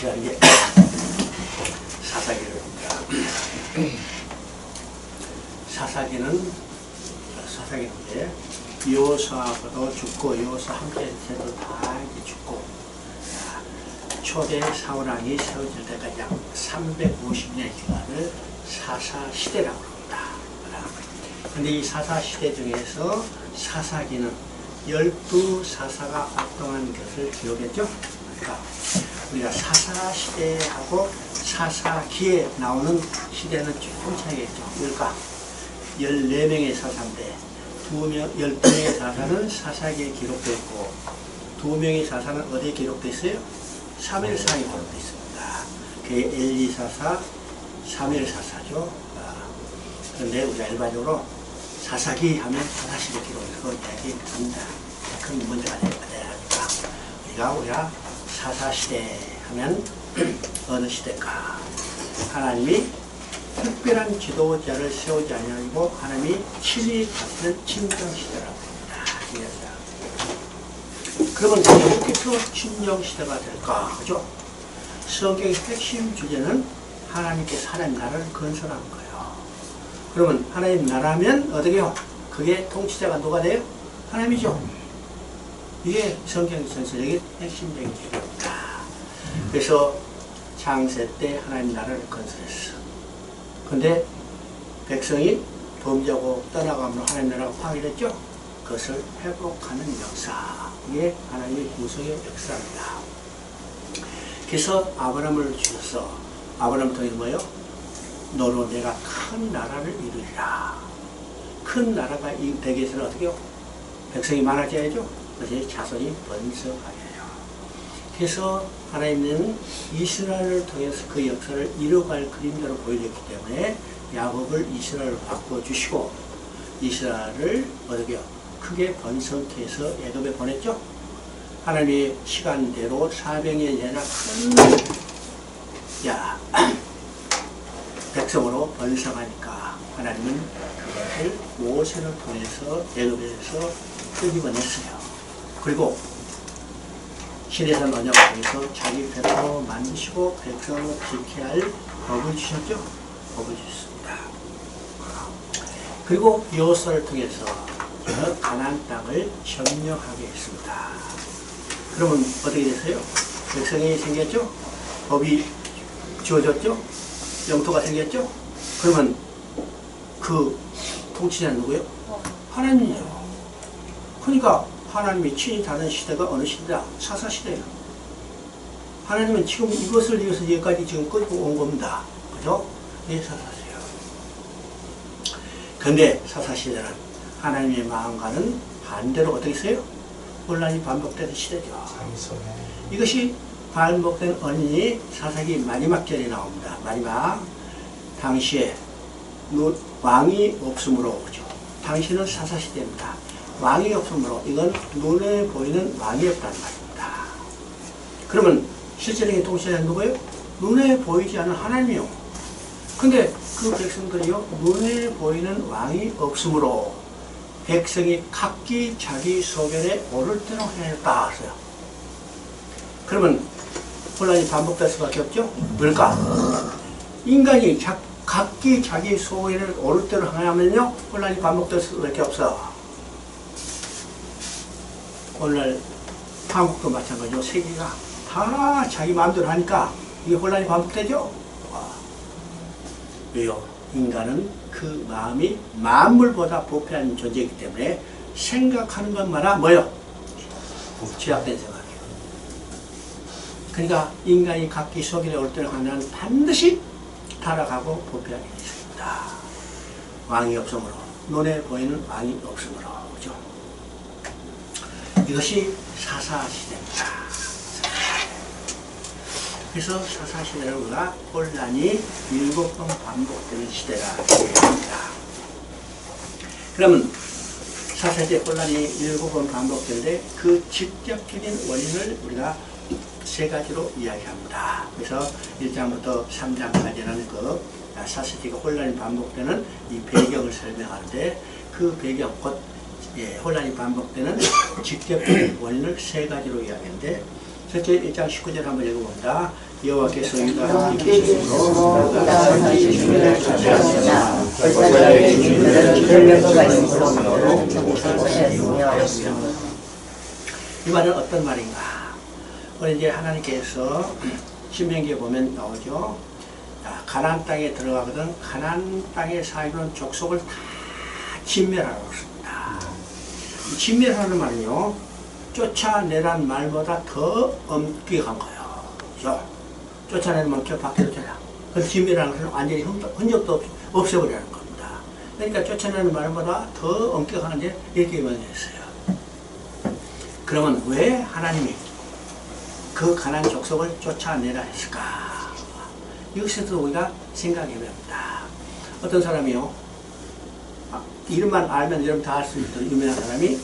시간에 사사기를 봅니다. 사사기인데 요사도 죽고 요사 함께 해도 다 이제 죽고 초대 사우랑이 세워질 때까지 약 350년의 기간을 사사시대라고 합니다. 그런데 이 사사시대 중에서 사사기는 12사사가 활동한 것을 기록했죠. 그러니까 우리가 사사시대하고 사사기에 나오는 시대는 조금 차이가 있죠. 그러니까 14명의 사사인데 12명의 사사는 사사기에 기록되어 있고 2명의 사사는 어디에 기록되어 있어요? 사무엘상에 기록되어 있습니다. 그게 엘리사사, 사무엘사사죠. 그런데 우리가 일반적으로 사사기 하면 사사시대 기록에서 이야기합니다. 큰 문제가 되니까 우리가 사사시대 하면 어느 시대일까? 하나님이 특별한 지도자를 세우지 아니하고 하나님이 친히 다스리는 친정시대라고 합니다. 그러면 어떻게 친정시대가 될까? 그죠? 성경의 핵심 주제는 하나님께서 하나님 나라를 건설한 거예요. 그러면 하나님 나라면 어떻게 해요? 그게 통치자가 누가 돼요? 하나님이죠. 이게 성경 전설적인 핵심적인 주제입니다. 그래서 창세 때 하나님 나라를 건설했어. 근데 백성이 범죄하고 떠나가므로 하나님 나라가 파괴됐죠. 그것을 회복하는 역사. 이게 하나님의 구속의 역사입니다. 그래서 아브라함을 주셔서 아브라함을 통해 뭐예요? 너로 내가 큰 나라를 이루리라. 큰 나라가 되기 위해서는 어떻게 해요? 백성이 많아져야죠. 그래서 자손이 번성하게 해요. 그래서 하나님은 이스라엘을 통해서 그 역사를 이뤄갈 그림자로 보여줬기 때문에 야곱을 이스라엘을 바꿔주시고 이스라엘을 어떻게 해요? 크게 번성케 해서 애굽에 보냈죠. 하나님의 시간대로 400년 지나 큰 백성으로 번성하니까 하나님은 그것을 모세를 통해서 애굽에서 끄집어냈어요. 그리고 시내산 언약을 통해서 자기 백성을 만드시고 백성을 지켜야 할 법을 주셨죠. 법을 주셨습니다. 그리고 여호수아를 통해서 가나안 땅을 점령하게 했습니다. 그러면 어떻게 됐어요? 백성이 생겼죠? 법이 주어졌죠? 영토가 생겼죠? 그러면 그 통치자는 누구예요? 하나님이죠. 그러니까 하나님이 친히 다른 시대가 어느 시대다? 사사시대예요. 하나님은 지금 이것을 위해서 여기까지 지금 끌고 온 겁니다. 그죠? 이게 사사시대예요. 그런데 사사시대는 하나님의 마음과는 반대로 어떻게 있어요? 혼란이 반복되는 시대죠. 이것이 반복된 원인이 사사기 마지막 절에 나옵니다. 마지막 당시에 왕이 없으므로 오죠. 당시는 사사시대입니다. 왕이 없으므로 이건 눈에 보이는 왕이 없다는 말입니다. 그러면 실제적인 통치자는 누구예요? 눈에 보이지 않는 하나님이요. 근데 그 백성들이요 눈에 보이는 왕이 없으므로 백성이 각기 자기 소견에 오를 대로 행했다 하세요. 그러면 혼란이 반복될 수밖에 없죠? 왜일까? 인간이 각기 자기 소견에 오를 대로 행하면요 혼란이 반복될 수밖에 없어. 오늘 한국도 마찬가지로 세계가 다 자기 마음대로 하니까 이게 혼란이 반복되죠? 왜요? 인간은 그 마음이 만물보다 부패한 존재이기 때문에 생각하는 것마다 뭐예요? 죄악된 생각이에요. 그러니까 인간이 각기 소견에 올 때를 가면 반드시 타락하고 부패하게 되십니다. 왕이 없으므로, 눈에 보이는 왕이 없으므로, 그죠? 이것이 사사시대입니다. 그래서 사사시대를 우리가 혼란이 7번 반복되는 시대라 합니다. 그러면 사사시대 혼란이 7번 반복되는데 그 직접적인 원인을 우리가 3가지로 이야기합니다. 그래서 1장부터 3장까지는 그 사사시대가 혼란이 반복되는 이 배경을 설명하는데 그 배경, 곧 혼란이 반복되는 직접적인 원인을 3가지로 이야기하는데 첫째 1장 19절 한번 읽어봅니다. 여호와께서 유다 이기심으로 이 말은 어떤 말인가? 우리 이제 하나님께서 신명기에 보면 나오죠. 가나안 땅에 들어가거든 가나안 땅에 살던 족속을 다 진멸하라고 했습니다. 진멸하는 말은요, 쫓아내란 말보다 더 엄격한 거예요. 그죠? 쫓아내는 만큼 밖으로 쫓아. 그래서 진멸하는 것은 완전히 흔적도 없애버리는 겁니다. 그러니까 쫓아내는 말보다 더 엄격한데 이렇게 명했어요. 그러면 왜 하나님이 그 가나안 족속을 쫓아내라 했을까? 이것에서 우리가 생각해 봅니다. 어떤 사람이요, 이름만 알면 여러분 다 알 수 있는 유명한 사람이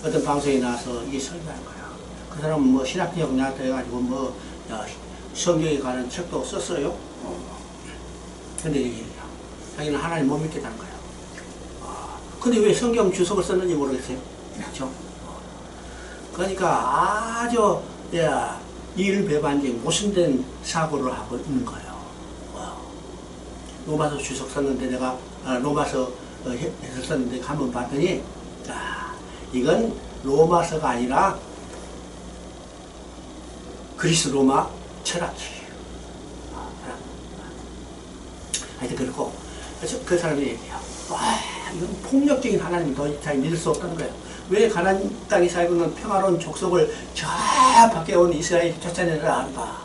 어떤 방송에 나와서 이게 설교하는 거예요. 그 사람은 뭐 신학적 나한테 해가지고 뭐 성경에 관한 책도 썼어요. 근데 얘기해요. 자기는 하나님 못 믿겠다는 거예요. 근데 왜 성경 주석을 썼는지 모르겠어요. 그렇죠? 그러니까 아주 일배반적 모순된 사고를 하고 있는 거예요. 로마서 주석 썼는데 내가 로마서 해설 썼는데 한번 봤더니 이건 로마서가 아니라 그리스 로마 철학이에요. 하여튼 그렇고 그 사람이 얘기해요. 이건 폭력적인 하나님 더 이상 믿을 수 없다는 거예요. 왜 가나안 땅에 살고 있는 평화로운 족속을 저 밖에 온 이스라엘이 쫓아내라 한다.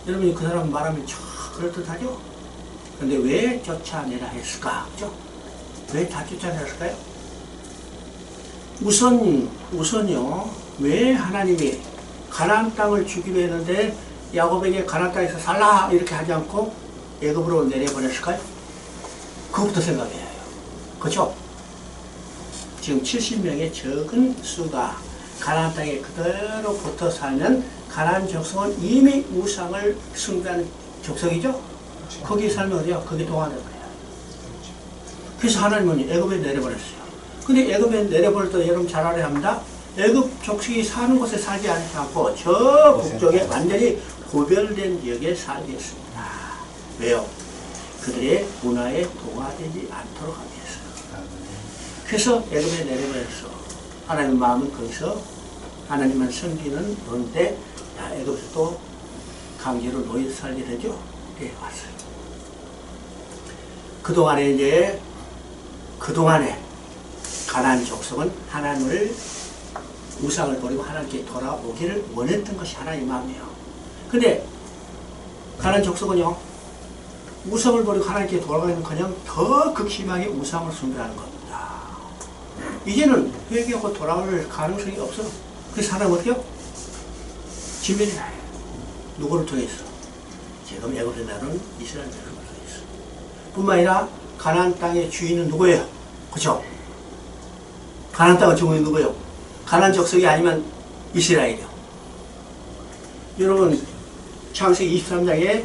여러분이 그 사람 말하면 참 그럴듯하죠? 근데 왜 쫓아내라 했을까? 그죠? 왜 다 쫓아내라 했을까요? 우선요, 왜 하나님이 가나안 땅을 주기로 했는데 야곱에게 가나안 땅에서 살라 이렇게 하지 않고 애굽으로 내려보냈을까요? 그것부터 생각해야 해요. 그죠? 지금 70명의 적은 수가 가나안 땅에 그대로 붙어 살면 가나안 족속은 이미 우상을 숭배하는 족속이죠? 그렇죠. 거기 살면 어디요? 거기 동화된 거예요. 그래서 하나님은 애굽에 내려버렸어요. 근데 애굽에 내려버릴 때 여러분 잘 알아야 합니다. 애굽 족속이 사는 곳에 살지 않고 저 북쪽에 완전히 고별된 지역에 살게 했습니다. 왜요? 그들의 문화에 동화되지 않도록 하기 위해서. 그래서 애굽에 내려버렸어. 하나님 마음은 거기서 하나님만 섬기는 건데 애굽에서 또 강제로 노예 살게 되죠. 네, 왔어요. 그동안에 가나안 족속은 하나님을 우상을 버리고 하나님께 돌아오기를 원했던 것이 하나님의 마음이에요. 근데 가나안 족속은요, 우상을 버리고 하나님께 돌아가는커녕 더 극심하게 우상을 숭배하는 겁니다. 이제는 회개하고 돌아올 가능성이 없어. 그래서 하나님 어떻게 해요? 진멸이라 해요. 누구를 통해서? 지금 애굽에 나는 이스라엘 백성을 통해서. 뿐만 아니라 가나안 땅의 주인은 누구예요? 그렇죠? 가나안 땅의 주인은 누구예요? 가나안 족속이 아니면 이스라엘이요. 여러분 창세기 23장에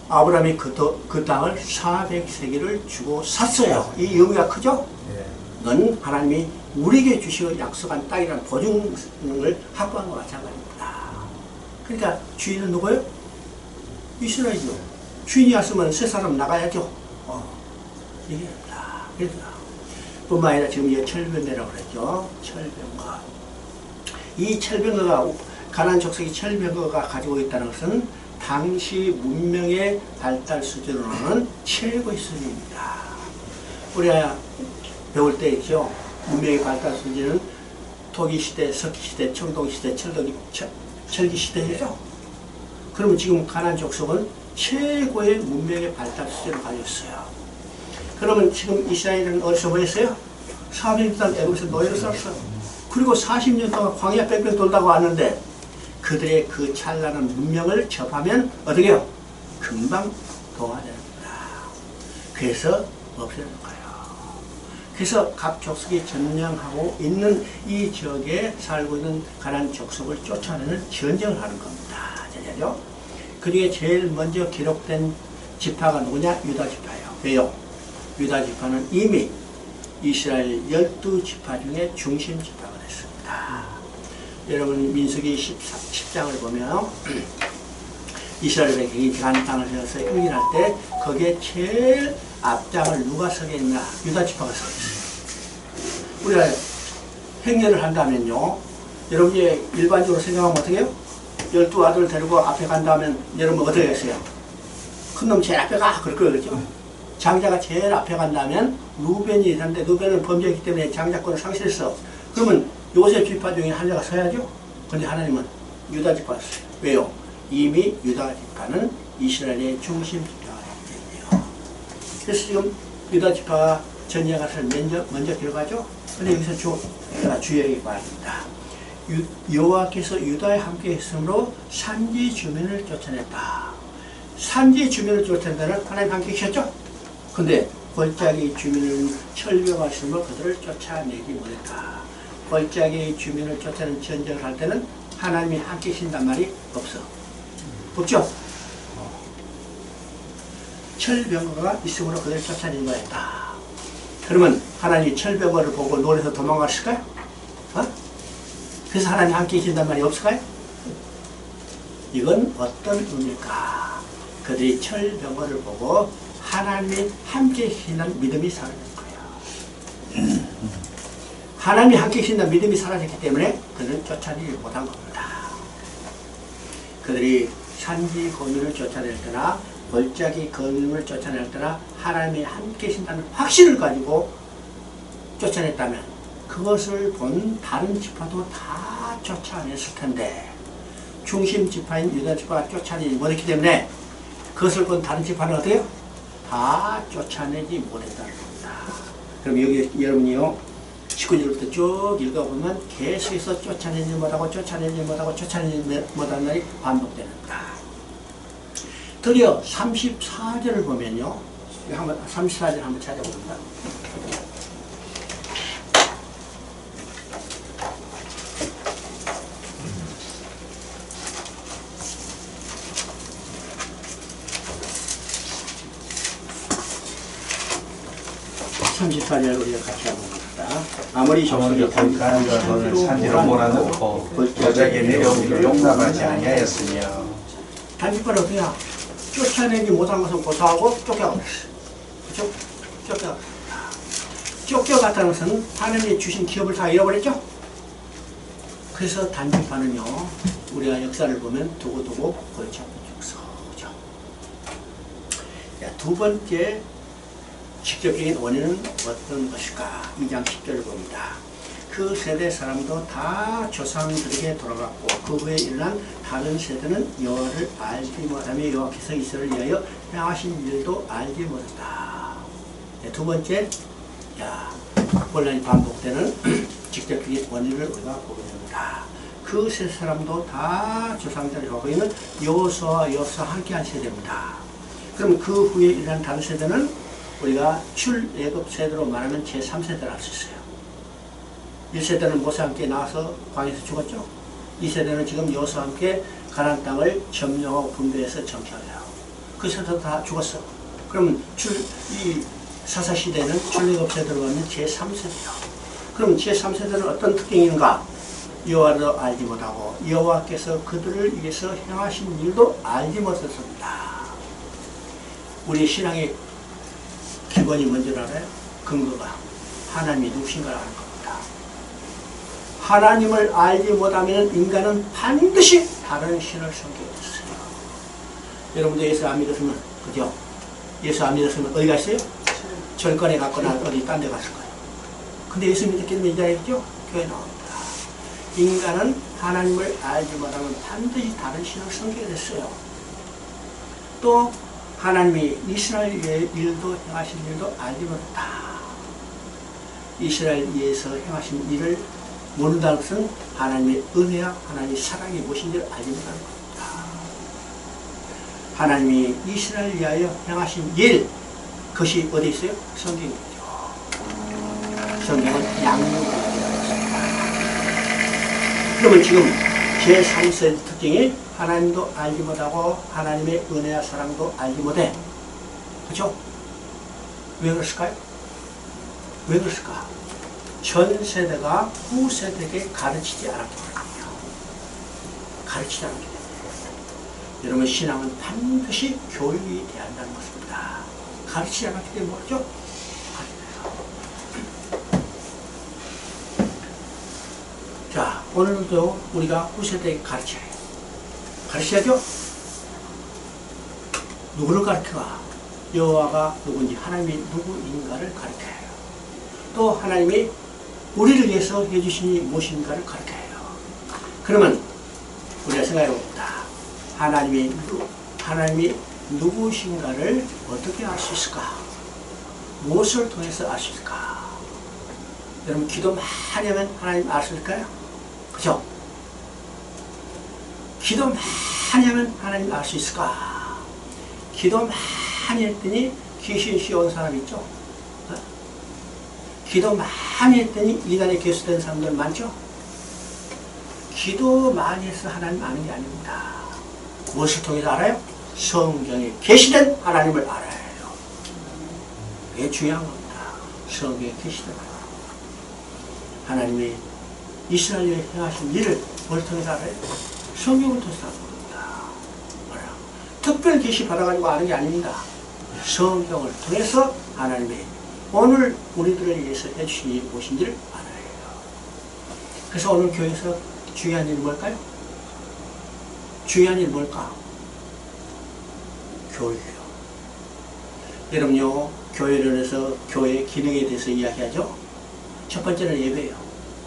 아브라함이 그 땅을 400세기를 주고 샀어요. 이 의미가 크죠? 넌 하나님이 우리에게 주시고 약속한 땅이라는 보증을 확보한 것과 마찬가지입니다. 그러니까 주인은 누구예요? 이스라엘이죠. 주인이 왔으면 세 사람 나가야죠. 얘기합니다. 그래서 뿐만 아니라 지금 이 철병거라고 그랬죠. 철병거. 이 철병거가 가나안 족속이 철병거가 가지고 있다는 것은 당시 문명의 발달 수준으로는 최고의 수준입니다. 우리가 배울 때 있죠. 문명의 발달 수준은 토기시대, 석기시대, 청동시대, 철기시대죠. 그러면 지금 가나안 족속은 최고의 문명의 발달 수준을 가지고 있어요. 그러면 지금 이스라엘은 어디서 보였어요? 400년 동안 애굽에서 노예로 살았어요. 그리고 40년 동안 광야 뺑뺑 돌다가 왔는데 그들의 그 찬란한 문명을 접하면 어떻게 해요? 금방 동화됩니다. 그래서 없애는 거예요. 그래서 각 족속이 점령하고 있는 이 지역에 살고 있는 가나안 족속을 쫓아내는 전쟁을 하는 겁니다. 전쟁이죠. 그 중에 제일 먼저 기록된 지파가 누구냐? 유다 지파예요. 왜요? 유다 지파는 이미 이스라엘 12지파 중에 중심 지파가 됐습니다. 여러분 민수기 10장을 보면 이스라엘 백성이 가나안 땅을 세워서 행진할 때 거기에 제일 앞장을 누가 서게 했나? 유다 지파가 서게 했어요. 우리가 행렬을 한다면요, 여러분이 일반적으로 생각하면 어떻게 해요? 12아들 데리고 앞에 간다면 여러분 어떻게 했어요? 큰 놈 제일 앞에 가! 그럴 거예요. 그렇죠? 장자가 제일 앞에 간다면 루벤이 있는데 루벤은 범죄했기 때문에 장자권을 상실했어. 그러면 요셉 지파 중에 한 자가 서야죠? 근데 하나님은 유다 지파가 서요. 왜요? 이미 유다 지파는 이스라엘의 중심 지파가 되기 때문에요. 그래서 지금 유다 지파가 전쟁을 먼저 들어가죠? 근데 여기서 주의하기 바랍니다. 여호와께서 유다에 함께 했으므로 산지 주민을 쫓아냈다. 산지 주민을 쫓아낸다는 하나님 함께 계셨죠? 근데 골짜기 주민은 철벽하심으로 그들을 쫓아내지 못했다. 골짜기 주민을 쫓아내는 전쟁을 할 때는 하나님이 함께 계신단 말이 없어. 없죠? 철벽어가 있으므로 그들을 쫓아낸 거였다. 그러면 하나님이 철벽어를 보고 노래에서 도망갔을까요? 그래서 하나님 함께 계신단 말이 없을까요? 이건 어떤 의미일까? 그들이 철벽어를 보고 하나님이 함께 계신다는 믿음이 사라진 거예요. 하나님이 함께 계신다는 믿음이 사라졌기 때문에 그들은 쫓아내지 못한 겁니다. 그들이 산지 거민을 쫓아낼 때나 골짜기 거민을 쫓아낼 때나 하나님이 함께 계신다는 확신을 가지고 쫓아냈다면 그것을 본 다른 지파도 다 쫓아냈을 텐데 중심 지파인 유다 지파가 쫓아내지 못했기 때문에 그것을 본 다른 지파는 어때요? 다 쫓아내지 못했다는 겁니다. 그럼 여기 여러분이요 19절부터 쭉 읽어보면 계속해서 쫓아내지 못하고 쫓아내지 못하고 쫓아내지 못하는 날이 반복됩니다. 드디어 34절을 보면요, 한번 34절 한번 찾아봅니다. 우리가 같이 한번 봅시다. 아무리 족속이 가는 자손을 산지로 몰아넣고 여자에게 내려오기를 용납하지 아니하였으며. 단지파는 어떻게 해야? 쫓아내지 못한 것은 고소하고 쫓겨갔어요. 그렇죠? 쫓겨갔다. 쫓겨갔다는 것은 하나님이 주신 기업을 다 잃어버렸죠? 그래서 단지파는요, 우리가 역사를 보면 두고두고 골치 아픈 족속이죠. 두 번째 직접적인 원인은 어떤 것일까? 2장 10절을 봅니다. 그 세대 사람도 다 조상들에게 돌아갔고 그 후에 일어난 다른 세대는 여호와를 알지 못하며 여호와께서 이스라엘을 위하여 행하신 일도 알지 못했다. 두 번째, 혼란이 반복되는 직접적인 원인을 우리가 보게 됩니다. 그 세 사람도 다 조상들이 하고 있는 여호수아와 여호수아 함께한 세대입니다. 그럼 그 후에 일어난 다른 세대는 우리가 출애굽 세대로 말하면 제3세대를 할 수 있어요. 1세대는 모세와 함께 나와서 광야에서 죽었죠. 2세대는 지금 여호수아와 함께 가나안 땅을 점령하고 분배해서 정착해요. 그 세대도 다 죽었어. 그러면 이 사사시대는 출애굽 세대로 가면 제3세대예요. 그럼 제3세대는 어떤 특징이 있는가? 여호와를 알지 못하고 여호와께서 그들을 위해서 행하신 일도 알지 못했습니다. 우리 신앙의 기본이 뭔지 알아요? 근거가 하나님이 누구신가를 아는 겁니다. 하나님을 알지 못하면 인간은 반드시 다른 신을 섬기게 됐어요. 여러분도 예수 안 믿었으면, 그죠? 예수 안 믿었으면 어디 갔어요? 절간에 갔거나 어디 딴 데 갔을 거예요. 근데 예수 믿었기 때문에 이 자리에 있죠? 교회 나옵니다. 인간은 하나님을 알지 못하면 반드시 다른 신을 섬기게 됐어요. 또 하나님이 이스라엘의 일도 행하신 일도 알지 못했다. 이스라엘 위해서 행하신 일을 모른다는 것은 하나님의 은혜와 하나님의 사랑이 무엇인지를 알지 못하는 겁니다. 하나님이 이스라엘 위하여 행하신 일, 그것이 어디 있어요? 성경이죠. 성경은 양육이라고 했습니다. 그러면 지금 제3세대 특징이 하나님도 알지 못하고 하나님의 은혜와 사랑도 알지 못해. 그렇죠? 왜 그랬을까요? 왜 그랬을까? 전 세대가 후 세대에게 가르치지 않았기 때문이에요. 가르치지 않기 때문에 여러분 신앙은 반드시 교육이 돼야 한다는 것입니다. 가르치지 않기 때문에 뭐죠? 자, 오늘도 우리가 후세대에게 가르쳐야죠? 누구를 가르쳐가? 여호와가 누군지, 하나님이 누구인가를 가르쳐요. 또 하나님이 우리를 위해서 해주신 이 무엇인가를 가르쳐요. 그러면 우리가 생각해 봅니다. 하나님이 누구신가를 어떻게 알 수 있을까? 무엇을 통해서 알 수 있을까? 여러분 기도 많이 하면 하나님 알 수 있을까요? 그죠? 기도 많이 하면 하나님 알 수 있을까? 기도 많이 했더니 귀신 씌운 사람 있죠? 어? 기도 많이 했더니 이단에 개수된 사람들 많죠? 기도 많이 해서 하나님 아는 게 아닙니다. 무엇을 통해서 알아요? 성경에 계시된 하나님을 알아요. 그게 중요한 겁니다. 성경에 계시된 하나님이 이스라엘에 행하신 일을 뭘 통해서 알아요? 성경을 통해서 아는 겁니다. 뭐야? 특별 계시 받아가지고 아는 게 아닙니다. 성경을 통해서 하나님이 오늘 우리들을 위해서 해주신 일이 무엇인지를 알아요. 그래서 오늘 교회에서 중요한 일이 뭘까요? 중요한 일이 뭘까? 교회예요. 여러분요, 교회를 해서 교회의 기능에 대해서 이야기하죠. 첫 번째는 예배예요.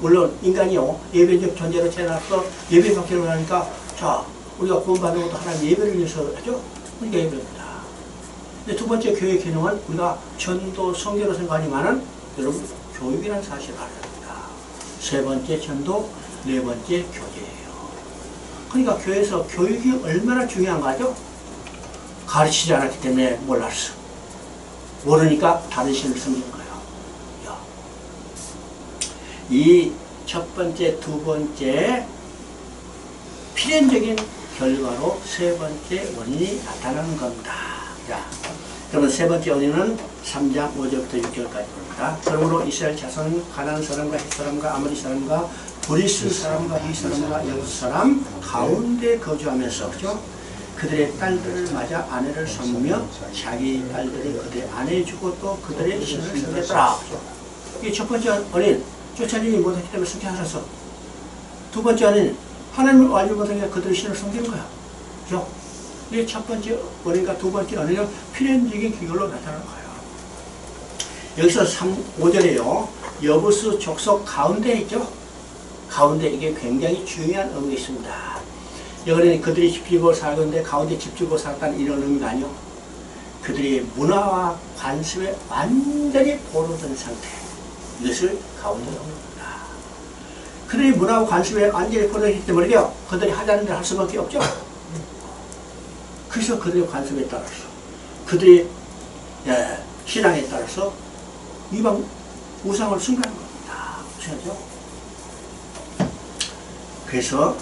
물론 인간이요, 예배적 존재로 태어나서 예배 받기를 하니까 자, 우리가 구원받는 것도 하나님 예배를 위해서 하죠. 그러니까 예배입니다. 근데 두 번째 교회의 기능은 우리가 전도, 선교로 생각하지만은 여러분 교육이라는 사실을 알아야 됩니다. 세 번째 전도, 네 번째 교제예요. 그러니까 교회에서 교육이 얼마나 중요한가죠? 가르치지 않았기 때문에 몰랐어. 모르니까 다른 신을 섬기는 거예요. 이 첫 번째, 두 번째 필연적인 결과로 세 번째 원인이 나타나는 겁니다. 자, 그러면 세 번째 원인은 3장 5절부터 6절까지 봅니다. 그러므로 이스라엘 자손은 가나안 사람과 헷 사람과 아모리 사람과 브리스 사람과 이 사람과 여부스 사람 가운데 거주하면서 그죠? 그들의 딸들을 맞아 아내를 섬으며 자기 딸들을 그들의 아내에 주고 또 그들의 신을 섬겼더라. 이게 첫 번째 원인, 쫓아내지 못했기 때문에 승계하셔서. 두 번째 원인, 하나님을 알지 못하니까 그들의 신을 섬기는 거야. 그죠? 이게 첫 번째 원인과 두 번째 원인은 필연적인 기결로 나타나는 거예요. 여기서 5절에요. 여부스 족속 가운데 있죠? 가운데 이게 굉장히 중요한 의미가 있습니다. 여기는 그들이 집지고 살고 있는데 가운데 집지고 살았다는 이런 의미가 아니요. 그들이 문화와 관습에 완전히 보로된 상태. 이것을 가운데 넣는 겁니다. 그들이 문화와 관습에 완전히 보로되기 때문에 그들이 하자는 대로 할 수밖에 없죠. 그래서 그들의 관습에 따라서 그들의 신앙에 따라서 이방 우상을 숭배하는 겁니다. 그렇죠? 그래서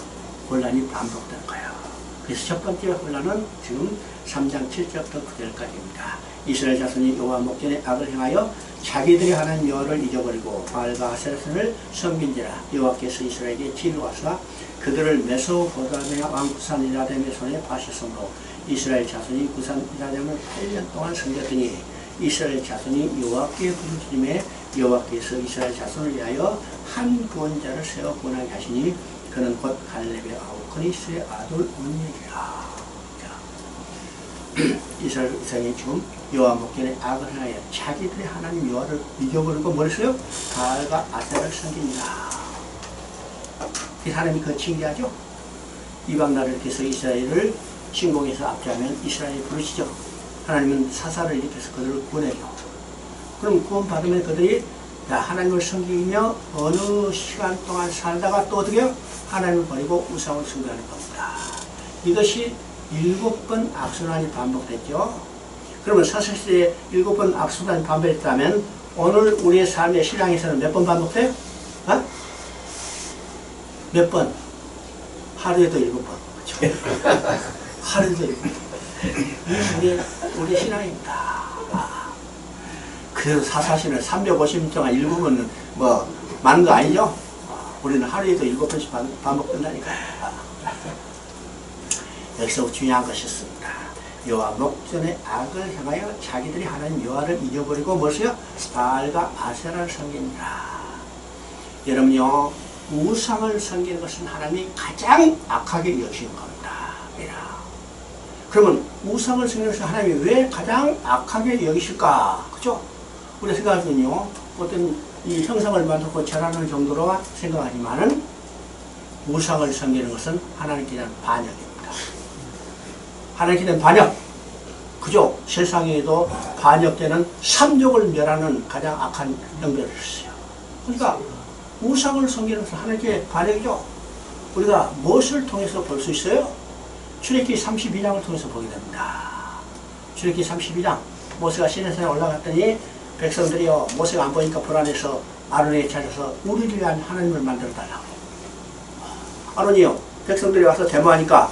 혼란이 반복된 거예요. 그래서 첫 번째 혼란은 지금 3장 7절부터 9절까지입니다. 이스라엘 자손이 여호와 목전에 악을 행하여 자기들이 하나님 여호와를 잊어버리고 바알과 아세라신을 섬긴지라. 여호와께서 이스라엘에게 진노하사 그들을 메소포타미아 왕 구산 이라뎀의 손에 파셨으므로 이스라엘 자손이 구산 이라뎀을 8년 동안 섬겼더니 이스라엘 자손이 여호와께 부르짖음에 여호와께서 이스라엘 자손을 위하여 한 구원자를 세워 구원하게 하시니 그는 곧 갈렙의 아우 그니스의 아들 온니엘이라. 이스라엘 이상이 지금 여호와 목전에 악을 행하여 자기들의 하나님 여호와를 잊어버리고 뭘 했어요? 바알과 아세라를 섬깁니다. 하나님이 그 징계하죠. 이방 나라를 통해서 이스라엘을 침공해서 압제하면 이스라엘이 부르시죠. 하나님은 사사를 일으켜서 그들을 구원해요. 그럼 구원받으면 그들이 하나님을 섬기며 어느 시간 동안 살다가 또 어떻게 해요? 하나님을 버리고 우상을 숭배하는 겁니다. 이것이 7번 악순환이 반복됐죠. 그러면 사사시대에 7번 악순환이 반복됐다면 오늘 우리의 삶의 신앙에서는 몇 번 반복돼요? 어? 몇 번? 하루에도 7번. 그렇죠? 하루에도 7번. 이게 우리 신앙입니다. 그래서 사사시는 350일 동안 7번은 뭐 많은 거 아니죠? 우리는 하루에도 7번씩 반복된다니까요. 여기서 중요한 것이 있습니다. 여호와 목전의 악을 향하여 자기들이 하나님 여호와를 잊어버리고 무엇이요? 바알과 아세라를 섬깁니다. 여러분요, 우상을 섬기는 것은 하나님이 가장 악하게 여기는 겁니다. 그러면 우상을 섬기는 것은 하나님이 왜 가장 악하게 여기실까? 그죠? 우리 생각하면요, 어떤 이 형상을 만들고 절하는 정도로 생각하지만은 우상을 섬기는 것은 하나님께 대한 반역입니다. 하나님께 대한 반역. 그죠? 세상에도 반역되는 삼족을 멸하는 가장 악한 형벌을 했어요. 그러니까 우상을 섬기는 것은 하나님께 반역이죠. 우리가 무엇을 통해서 볼 수 있어요? 출애굽기 32장을 통해서 보게 됩니다. 출애굽기 32장, 모세가 시내산에 올라갔더니 백성들이요, 모세가 안 보니까 불안해서 아론에게 찾아서 우리를 위한 하나님을 만들어 달라고. 아론이요, 백성들이 와서 데모하니까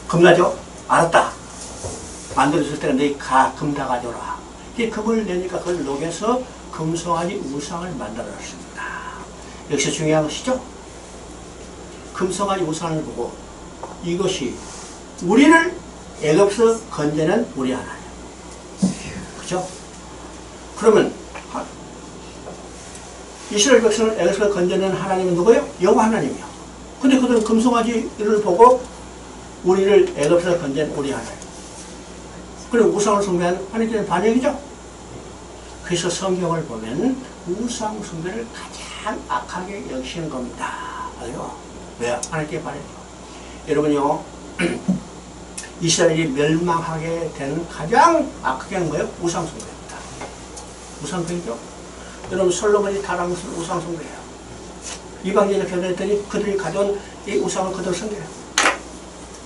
겁나죠? 알았다. 만들어줄 때는 너희 금 다 가져라. 금을 내니까 그걸 녹여서 금송아지 우상을 만들어놨습니다. 여기서 중요한 것이죠. 금송아지 우상을 보고 이것이 우리를 애굽에서 건져낸 우리 하나님. 그죠? 그러면 이스라엘 백성을 애굽에서 건져낸 하나님은 누구예요? 여호와 하나님이요. 근데 그들은 금송아지를 보고 우리를 애굽에서 건져낸 우리 하나님. 그리고 우상을 숭배하는 하나님께는 반역이죠. 그래서 성경을 보면 우상 숭배를 가장 악하게 여기시는 겁니다. 알죠? 왜요? 하나님께 반역이요. 여러분요, 이스라엘이 멸망하게 되는 가장 악하게 한 거예요? 우상 숭배입니다. 우상 숭배죠. 여러분, 솔로몬이 타락한 것은 우상 숭배예요. 이방인을 변했더니 그들이 가져온 이 우상을 그대로 섬겨요.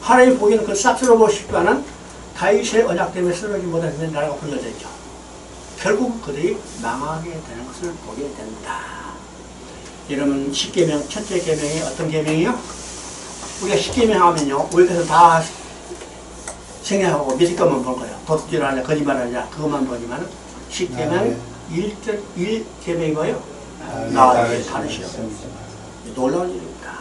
하나님 보기에는 그걸 싹 쓸어보고 싶지 않은 다윗의 언약 때문에 쓰러지지 못하는 나라가 불려져 있죠. 결국 그들이 망하게 되는 것을 보게 됩니다. 여러분, 10계명, 첫째 계명이 어떤 계명이요? 우리가 10계명 하면요, 우리께서 다 생각하고 믿을 것만 볼 거예요. 도둑질 하냐, 거짓말 하냐, 그것만 보지만 10계명 1계명이 뭐예요? 나와의 다르시오. 놀라운 일입니다.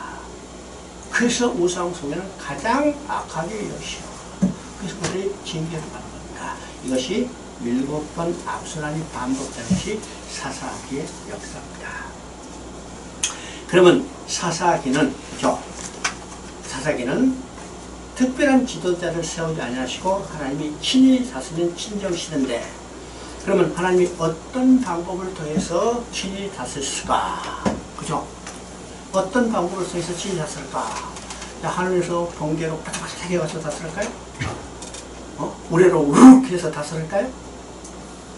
그래서 우상 숭배는 가장 악하게 여기시오. 그래서 그들이 징계를 받는 겁니다. 이것이 7번 악순환이 반복되는 것이 사사기의 역사입니다. 그러면 사사기는, 그죠? 사사기는 특별한 지도자를 세우지 아니하시고 하나님이 친히 다스리는 친정시대인데, 그러면 하나님이 어떤 방법을 통해서 친히 다스렸을까? 그죠? 어떤 방법을 통해서 친히 다스릴까? 하늘에서 번개로 바짝바짝 해가지고 다스릴까요? 우레로 우르륵 해서 다스릴까요?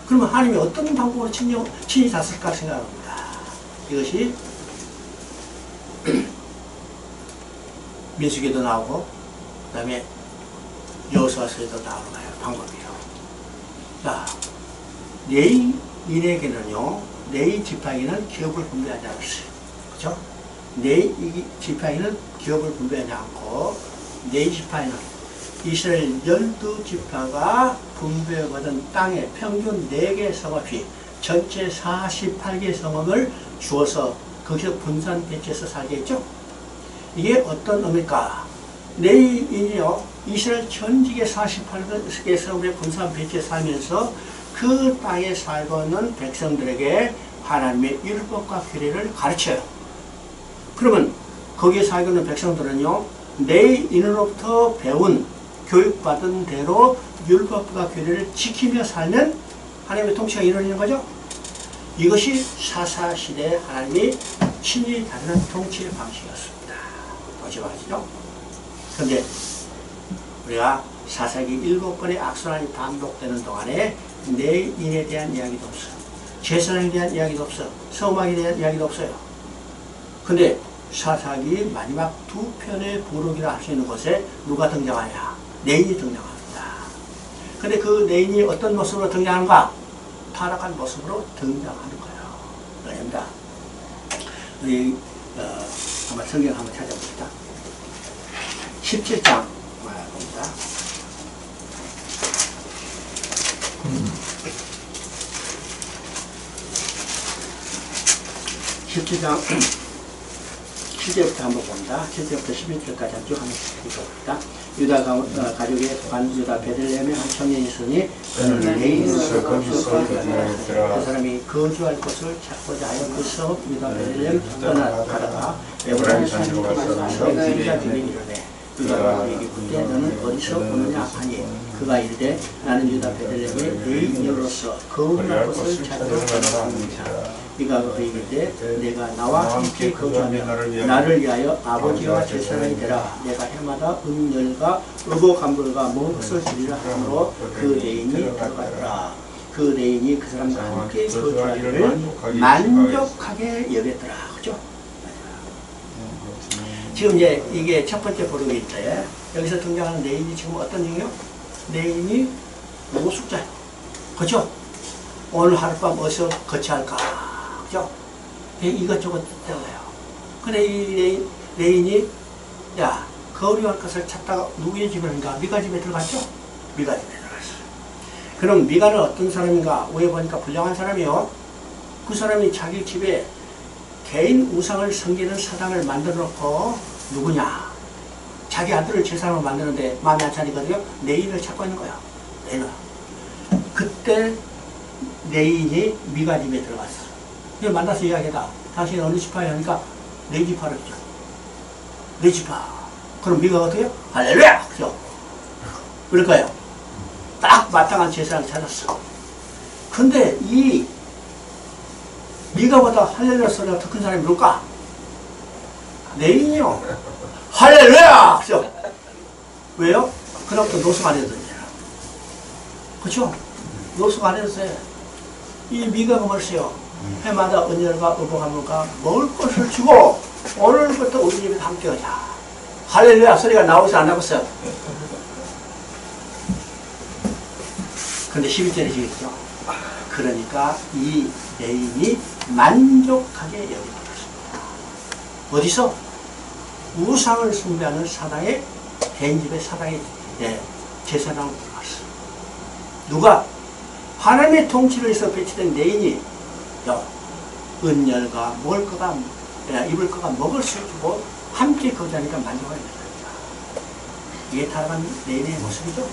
그러면 하나님이 어떤 방법으로 친히 다스릴까 생각합니다. 이것이 민수기에도 나오고 그 다음에 여호수아서에도 나와요. 방법이요. 자, 레위인에게는요, 레위 지파에게는 기업을 분배하지 않았어요. 그죠? 레위 지파에게는 기업을 분배하지 않고 레위 지파에는 이스라엘 12지파가 분배받은 땅에 평균 4개 성읍이 전체 48개 성읍을 주어서 거기서 분산 배치해서 살게 했죠. 이게 어떤 의미일까? 레위인이요, 이스라엘 전직의 48개 성읍에 분산 배치해 살면서 그 땅에 살고 있는 백성들에게 하나님의 율법과 규례를 가르쳐요. 그러면 거기에 살고 있는 백성들은요, 레위인으로부터 배운 교육받은 대로 율법과 규례를 지키며 살면 하나님의 통치가 이루어지는 거죠. 이것이 사사시대에 하나님이 친히 다루는 통치의 방식이었습니다. 도시방식이죠. 그런데 우리가 사사기 7번의 악순환이 반복되는 동안에 레위인에 대한 이야기도 없어요. 제사장에 대한 이야기도 없어요. 성막에 대한 이야기도 없어요. 근데 사사기 마지막 2편의 부록이라 할 수 있는 곳에 누가 등장하냐? 레인이 등장합니다. 근데 그 레인이 어떤 모습으로 등장하는가? 타락한 모습으로 등장하는 거예요. 그러니까 우리 한번 성경 한번 찾아봅시다. 17장 봅니다. 17장 7절부터 한번 봅니다. 7절부터 11절까지 쭉 한번 읽어봅니다. 유다 가족에 속한 유다 베들레헴에 한 청년이 있으니 그는 레이인으로 거기서 그 사람이 거주할 곳을 찾고자 하여 그 성읍 유다 베들레헴 떠나가다가 에브라임 산으로 가서 기자 집에 이르되 유다가 그에게 묻되 너는 어디서 오느냐 하니 그가 이르되 나는 유다 베들레헴의 레이인으로서 거주할 곳을 찾으러 가노라. 네가 그에게 이르되 내가 나와 함께 거주하며 나를 위하여 아버지와 제사장이 되라. 내가 해마다 은열과 의복간불과 몫을 드리라 하므로 그 레인이 들어갔더라. 그 레인이 그 사람과 함께 거주하기를 만족하게 여겼더라. 그죠? 지금 이제 이게 첫 번째 부르기인데 여기서 등장하는 레인이 지금 어떤 중이요? 레인이 노숙자예요. 그죠? 오늘 하룻밤 어디서 거치할까? 그죠? 이것저것 때문에요. 근데 이 레인이 야 거류할 것을 찾다가 누구의 집에 들어가? 미가 집에 들어갔죠? 미가 집에 들어갔어요. 그럼 미가는 어떤 사람인가? 왜 보니까 불량한 사람이요. 그 사람이 자기 집에 개인 우상을 섬기는 사당을 만들어 놓고 누구냐? 자기 아들을 제사장으로 만드는데 마음이 안 차리거든요. 레인을 찾고 있는 거야. 레인을. 그때 레인이 미가 집에 들어갔어. 이걸 만나서 이야기하다. 당신 어느 지파야 하니까 내 지파를 했죠. 내 지파. 그럼 미가 어떻게 해요? 할렐루야! 그죠? 그럴 거예요. 딱 마땅한 제사장을 찾았어. 근데 이 미가보다 할렐루야 소리가 더 큰 사람이 누굴까? 레인이요. 할렐루야! 그죠? 왜요? 그럼부터 노숙 안 해도 되잖아. 그쵸? 노숙 안 해도 돼. 이 미가가 뭘써요? 해마다 은열과 의복하물과 먹을 것을 주고 오늘부터 우리 집에 함께 하자. 할렐루야 소리가 나오지 안 나왔어요. 근데 12절에 지겠죠. 그러니까 이 레인이 만족하게 여겨버렸습니다. 어디서? 우상을 숭배하는 사당의 개인 집에 사당의 제사장으로 들어갔어. 누가? 하나님의 통치를 위해서 배치된 레인이 은열과 먹을 거가 입을 거가 먹을 수 주고 함께 거주하니까 만족하게 됩니다. 이게 타락한 레인의 모습이죠.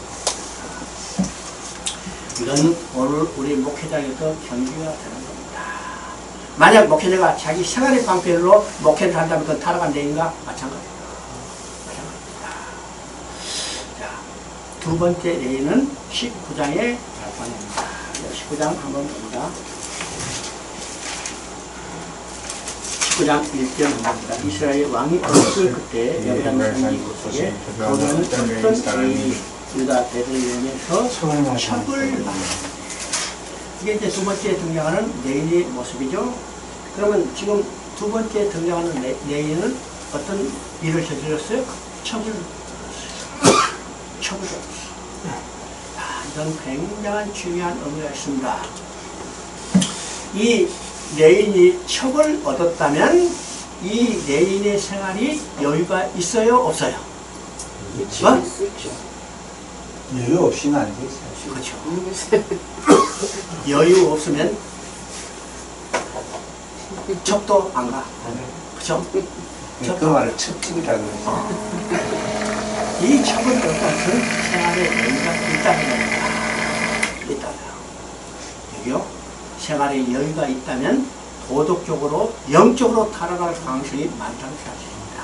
이건 오늘 우리 목회자에도 경계가 되는 겁니다. 만약 목회자가 자기 생활의 방편으로 목회를 한다면 그건 타락한 레인과 마찬가지입니다. 자, 두 번째 레인은 19장의 발판입니다. 19장 한번 봅니다. 19장 1절 합니다. 이스라엘 왕이 없을 그때 여호람 산지 곳에 거기는 어떤 레인이 유다 베들레헴에서 첩을 이게 이제 두 번째 등장하는 레인의 모습이죠. 그러면 지금 두 번째 등장하는 레인은 어떤 일을 저질렀어요? 첩을 첩을 이건 굉장한 중요한 의미가 있습니다. 이 레인이 첩을 얻었다면 이 레인의 생활이 여유가 있어요? 없어요? 있죠. 여유 없이는 안 되죠. 그렇죠. 여유 없으면 첩도 안 가. 그렇죠? 그 말을 첩집이라고 그러죠. 이 첩을 얻어서 생활에 여유가 있다는 겁니다. 있다고요. 여기요. 생활에 여유가 있다면 도덕적으로, 영적으로 타락할 가능성이 많다는 사실입니다.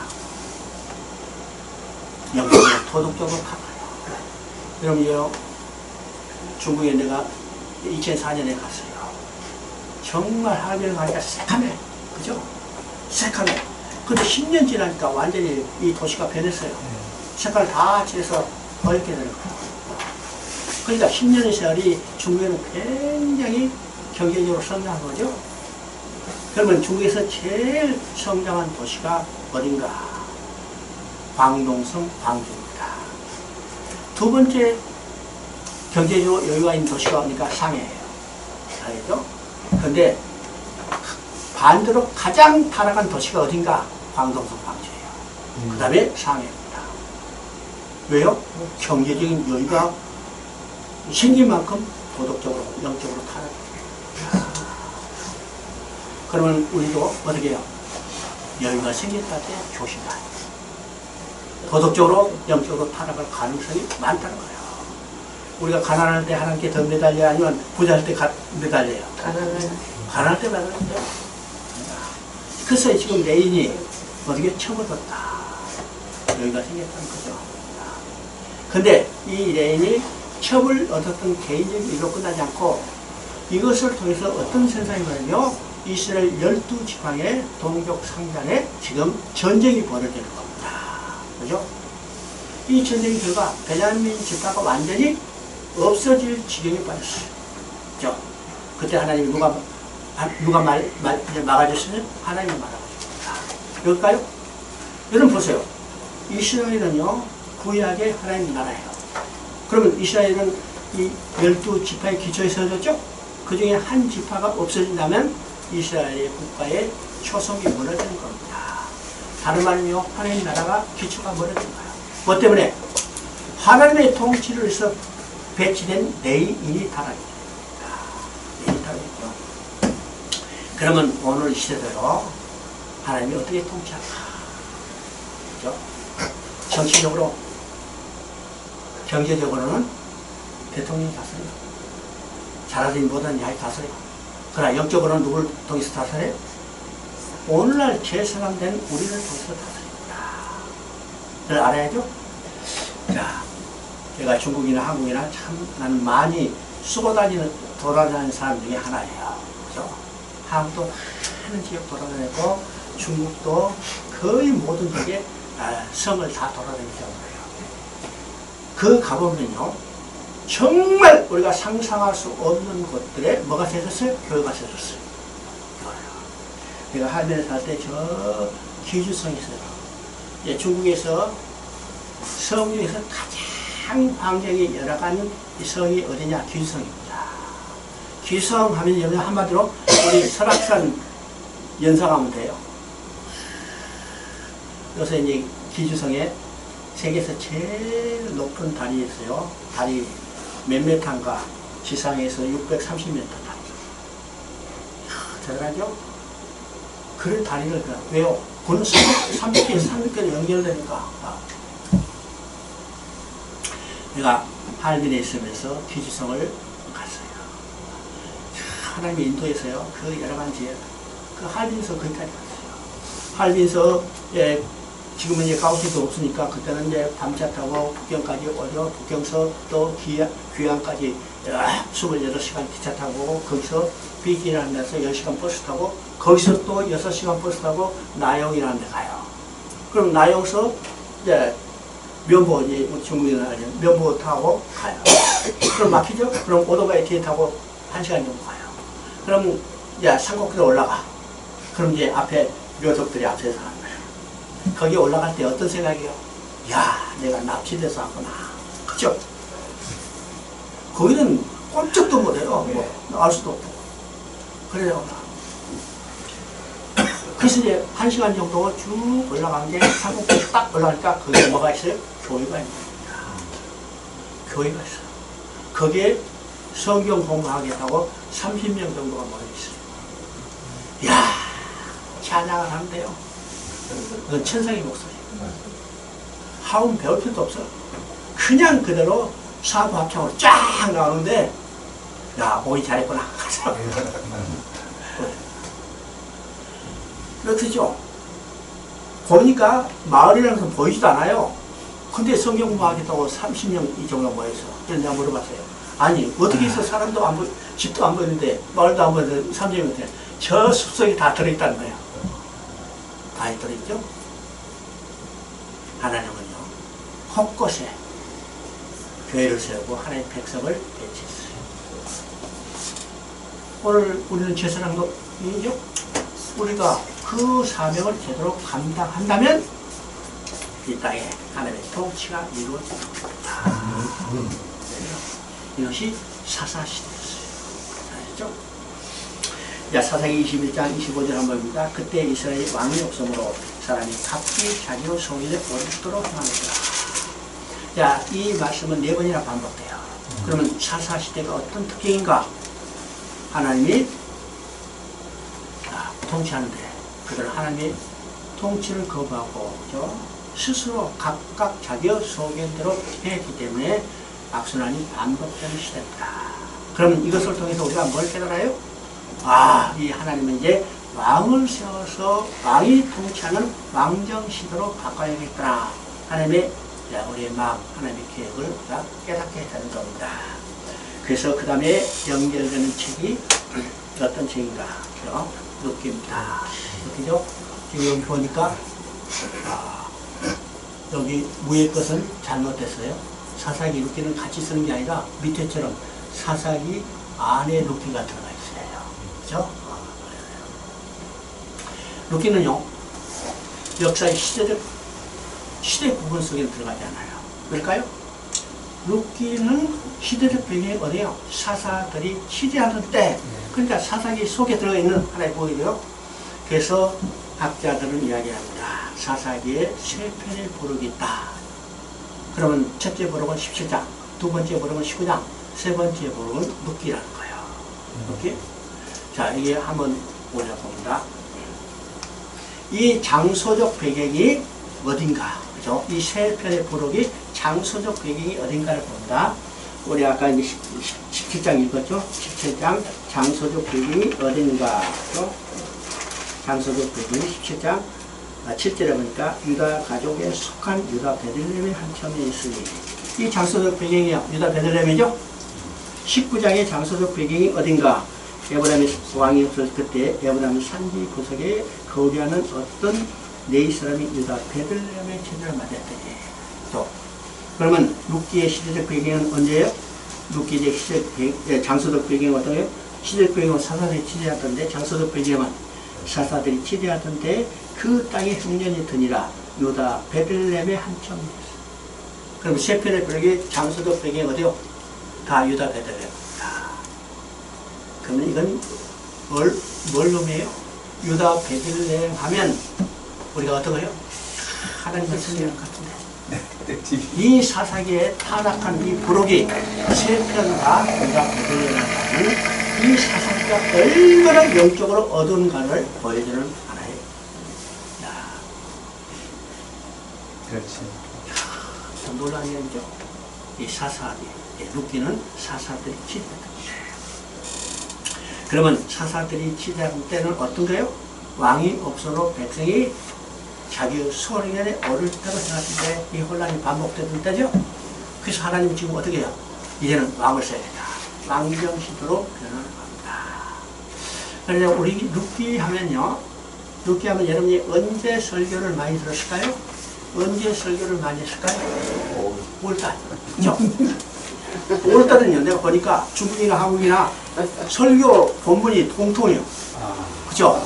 영적으로, 도덕적으로 타락해요. 여러분요, 중국에 내가 2004년에 갔어요. 정말 하늘을 가니까 새카매. 그죠? 새카매. 근데 10년 지나니까 완전히 이 도시가 변했어요. 색깔 다 칠해서 어렵게 되는 거예요. 그러니까 10년의 세월이 중국에는 굉장히 경제적으로 성장한 거죠. 그러면 중국에서 제일 성장한 도시가 어딘가? 광동성 광주입니다. 두 번째 경제적으로 여유가 있는 도시가 어디가? 상해예요. 알겠죠? 그런데 반대로 가장 타락한 도시가 어딘가? 광동성 광주예요. 그 다음에 상해입니다. 왜요? 경제적인 여유가 생긴 만큼 도덕적으로, 영적으로 타락합니다. 그러면 우리도 어떻게 해요? 여유가 생겼다 때 조심해야 돼. 도덕적으로, 영적으로 타락할 가능성이 많다는 거예요. 우리가 가난할 때 하나님께 더 매달려야 아니면 부자할 때 매달려요? 가난할 때 매달려요. 그래서 지금 레인이 어떻게 쳐버렸다. 여유가 생겼다는 거죠. 근데 이 레인이 첩을 얻었던 개인적인 일로 끝나지 않고 이것을 통해서 어떤 현상이 말이며 이스라엘 12지방의 동족 상잔에 지금 전쟁이 벌어지는 겁니다. 그죠? 이 전쟁의 결과 베냐민 지파가 완전히 없어질 지경에 빠졌어요. 그죠? 그때 하나님이 누가 막아줬으면 하나님이 막아줬습니다. 여기까요? 여러분 보세요. 이스라엘은요, 구약의 하나님 나라예요. 그러면 이스라엘은 이 12지파의 기초에 세워졌죠? 그 중에 한 지파가 없어진다면 이스라엘의 국가의 초성이 무너지는 겁니다. 다른 말은요, 하나님 나라가 기초가 무너진 거예요. 뭐 때문에? 하나님의 통치를 위해서 배치된 레인이 타락이 됩니다. 레인이 타락했죠. 그러면 오늘 시대대로 하나님이 어떻게 통치할까? 그죠? 정치적으로, 경제적으로는 대통령이 다스려요. 잘하지 못하는 야이 다스려요. 그러나 영적으로는 누굴 통해서 다스려요? 오늘날 재사람된 우리를 통해서 다스립니다. 그걸 알아야죠? 자, 제가 중국이나 한국이나 참 나는 많이 돌아다니는 사람 중에 하나예요. 그죠? 한국도 많은 지역 돌아다녔고 중국도 거의 모든 지역에 성을 다 돌아다니게 하고요. 그 가보면요, 정말 우리가 상상할 수 없는 곳들에 뭐가 세졌어요? 교회가 세졌어요. 내가 할매에 살 때 저 기주성이 있어요. 예, 중국에서 성 중에서 가장 방정이 열악한 성이 어디냐? 기주성입니다. 기주성 하면 여러분 한마디로 우리 설악산 연상하면 돼요. 요새 이제 기주성에 세계에서 제일 높은 다리 있어요. 다리 몇 메타인가? 지상에서 630m 다리. 대단하죠? 그 다리를, 왜요? 그는 300km 연결되니까. 내가 할빈에 있으면서 기주성을 갔어요. 하나님의 인도에서요, 그 여러 가지, 그 할빈서 거기까지 갔어요. 할빈서, 예, 지금은 이제 가우스도 없으니까 그때는 이제 밤차 타고 북경까지 오죠. 북경서 또 귀양까지 28시간 기차 타고 거기서 비기라는 데서 10시간 버스 타고 거기서 또 6시간 버스 타고 나영이라는 데 가요. 그럼 나영서 이제 면보, 이제 중국이나 면보 타고 가요. 그럼 막히죠? 그럼 오토바이 뒤에 타고 1시간 정도 가요. 그럼 이제 산곡길에 올라가. 그럼 이제 앞에 묘석들이 앞에서 하는 거예요. 거기 올라갈 때 어떤 생각이요? 야, 내가 납치돼서 왔구나. 그죠? 거기는 꼼짝도 못해요. 뭐, 알 수도 없고. 그래요. 그래서 이제 1시간 정도 쭉 올라간 게 산곡길에 딱 올라가니까 거기에 뭐가 있어요? 교회가 있는 겁니다. 교회가 있어요. 거기에 성경 공부하겠다고 30명 정도가 모여 있어요. 이야, 찬양을 하는데요. 그건 천상의 목소리. 하움 배울 필요도 없어. 그냥 그대로 사부 합창으로 쫙 나오는데, 야, 오기 잘했구나. 그렇죠. 보니까 마을이라는 건 보이지도 않아요. 근데 성경 공부하겠다고 30명 이 정도 모여서. 그래서 내가 물어봤어요. 아니, 어떻게 해서 사람도 안 보이, 집도 안 보이는데, 마을도 안 보이는데, 30명인데, 저 숲속에 다 들어있다는 거예요. 다 들어있죠? 하나님은요, 곳곳에 교회를 세우고 하나님의 백성을 배치했어요. 오늘 우리는 제사장이죠? 우리가 그 사명을 제대로 감당한다면 이 땅에 하나님의 통치가 이루어집니다. 이것이 사사시대였어요. 아시죠? 자, 사사기 21장 25절 한번 봅니다. 그때 이스라엘이 왕이 없으므로 사람이 각기 자기의 소유에 오르도록 하는구나. 자, 이 말씀은 4번이나 반복돼요. 그러면 사사시대가 어떤 특징인가? 하나님이 통치하는데 그들은 하나님의 통치를 거부하고 그죠? 스스로 각각 자기의 소견대로 했기 때문에 악순환이 반복되는 시대입니다. 그럼 이것을 통해서 우리가 뭘 깨달아요? 아, 이 하나님은 이제 왕을 세워서 왕이 통치하는 왕정 시대로 바꿔야겠구나. 하나님의 우리의 마음, 하나님의 계획을 우리가 깨닫게 되는 겁니다. 그래서 그 다음에 연결되는 책이 어떤 책인가? 그죠? 룻기입니다. 룻기죠? 지금 여기 보니까 여기 위에 것은 잘못됐어요. 사사기 룻기는 같이 쓰는 게 아니라 밑에처럼 사사기 안에 룻기가 들어가 있어요. 그죠? 룻기는요, 역사의 시대 부분 속에 들어가지 않아요. 왜일까요? 룻기는 시대적 배경이 어디에요? 사사들이 치리하던 때, 그러니까 사사기 속에 들어가 있는 하나의 부분이고요. 그래서 학자들은 이야기합니다. 사사기에 세 편의 부록이 있다. 그러면 첫째 부록은 17장, 두 번째 부록은 19장, 세 번째 부록은 룻기라는 거예요. 룻기? 자, 이게 한번 올려봅니다. 이 장소적 배경이 어딘가, 그죠? 이 세 편의 부록이 장소적 배경이 어딘가를 본다. 우리 아까 이제 17장 읽었죠? 17장 장소적 배경이 어딘가, 그죠? 장소적 배경이 17장 7절에 보니까 유다 가족에 속한 유다 베들레헴의 한 첨에 있으니, 이 장소적 배경이요, 유다 베들레헴이죠? 19장의 장소적 배경이 어딘가, 에브라임의 왕이 없을 그때 에브라임 산지 구석에 거주하는 어떤 네 사람이 유다 베들레헴의 체제를 맞았더니. 또 그러면 룻기의 시대적 배경은 언제예요? 룻기의 시대적 장소적 배경은 어떤가요? 시대적 배경은 사사들이 치리하던데, 장소적 배경은 사사들이 치리하던데 그 땅에 흉년이 드니라 유다 베들레헴의 한 첨이었어요. 그럼 세 편의 부록이 장소적 배경이 어디요? 다 유다 베들레헴. 그러면 이건 뭘 의미해요? 유다 베들레헴 하면 우리가 어떡해요? 하나님의 승리할 것 같은데. 이 사사기에 타락한 이 부록이 세 편 다 유다 베들레헴을 하는 이 사사기가 얼마나 영적으로 어두운가를 보여주는 하나의. 야. 그렇지. 참 놀라운 일이죠. 이 사사기, 룻기는 사사들이 치리했다. 그러면 사사들이 치리할 때는 어떤가요? 왕이 없어도 백성이 자기 소리에 오를 때로 생각했을 때 이 혼란이 반복되던 때죠. 그래서 하나님 지금 어떻게 해요? 이제는 왕을 써야겠다. 왕정 시대로 변하는 겁니다. 그래서 우리 룻기 하면요, 룻기 하면 여러분이 언제 설교를 많이 들었을까요? 언제 설교를 많이 했을까요? 5월달. 그죠? 5월달은요, 내가 보니까 중국이나 한국이나 설교 본문이 공통이요. 그죠?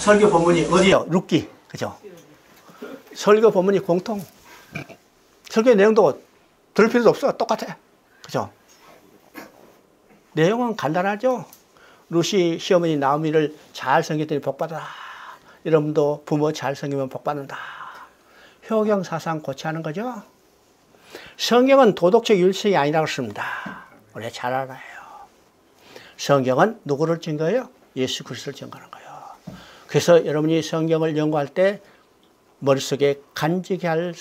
설교 본문이 어디요? 룻기. 그죠? 설교 본문이 공통. 설교 내용도 들을 필요도 없어. 똑같아. 그죠? 내용은 간단하죠? 룻이 시어머니 나오미를 잘 섬겼더니 복받아라. 여러분도 부모 잘 섬기면 복받는다. 효경 사상 고치하는 거죠? 성경은 도덕적 율책이 아니라고 씁니다. 우리가 잘 알아요. 성경은 누구를 증거해요? 예수 그리스도를 증거하는 거예요. 그래서 여러분이 성경을 연구할 때 머릿속에 간직해야 할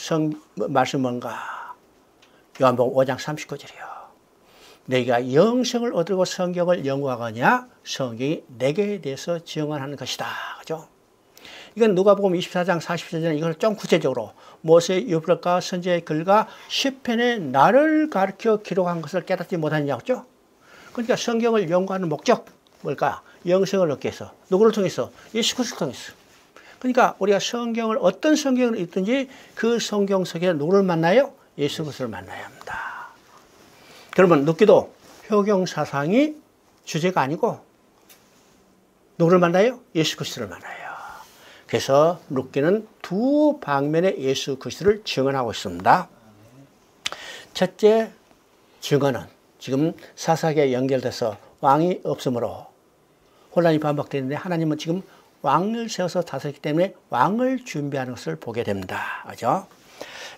말씀은 뭔가? 요한복음 5장 39절이요. 내가 영생을 얻으려고 성경을 연구하거냐? 성경이 내게 대해서 증언하는 것이다. 그죠? 이건 누가복음 24장 40절에는 이걸 좀 구체적으로 모세의 율법과 선지자의 글과 시편에 나를 가르쳐 기록한 것을 깨닫지 못하느냐고 했죠? 그러니까 성경을 연구하는 목적 뭘까? 영생을 얻기 위해서. 누구를 통해서? 예수 그리스도를 통해서. 그러니까 우리가 성경을 어떤 성경을 읽든지 그 성경 속에 누구를 만나요? 예수 그리스도를 만나야 합니다. 그러면 룻기도 효경 사상이 주제가 아니고 누구를 만나요? 예수 그리스도를 만나요. 그래서 룻기는 두 방면의 예수 그리스도를 증언하고 있습니다. 첫째 증언은 지금 사사기에 연결돼서 왕이 없으므로 혼란이 반복되는데 하나님은 지금 왕을 세워서 다스리기 때문에 왕을 준비하는 것을 보게 됩니다. 그죠?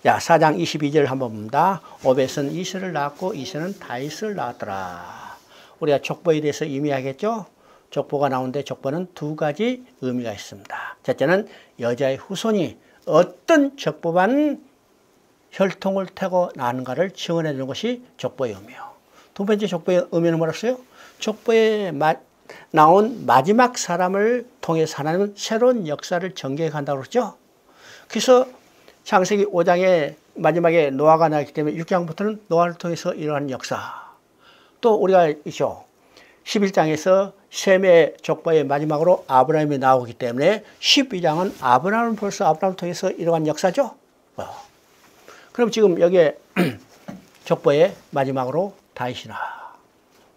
자, 4장 22절 한번 봅니다. 오벳은 이새를 낳았고 이새는 다윗을 낳았더라. 우리가 족보에 대해서 의미하겠죠? 족보가 나오는데 족보는 두 가지 의미가 있습니다. 첫째는 여자의 후손이 어떤 적법한 혈통을 타고 나는가를 증언해 주는 것이 족보의 의미요. 두 번째 족보의 의미는 뭐랬어요? 족보에 나온 마지막 사람을 통해서 하나님은 새로운 역사를 전개해 간다고 그랬죠. 그래서 창세기 5장에 마지막에 노아가 나왔기 때문에 6장부터는 노아를 통해서 일어나는 역사. 또 우리가 있죠. 11장에서 셈의 족보의 마지막으로 아브라함이 나오기 때문에 12장은 아브라함을 벌써 아브라함을 통해서 일어난 역사죠. 그럼 지금 여기에 족보의 마지막으로 다윗이나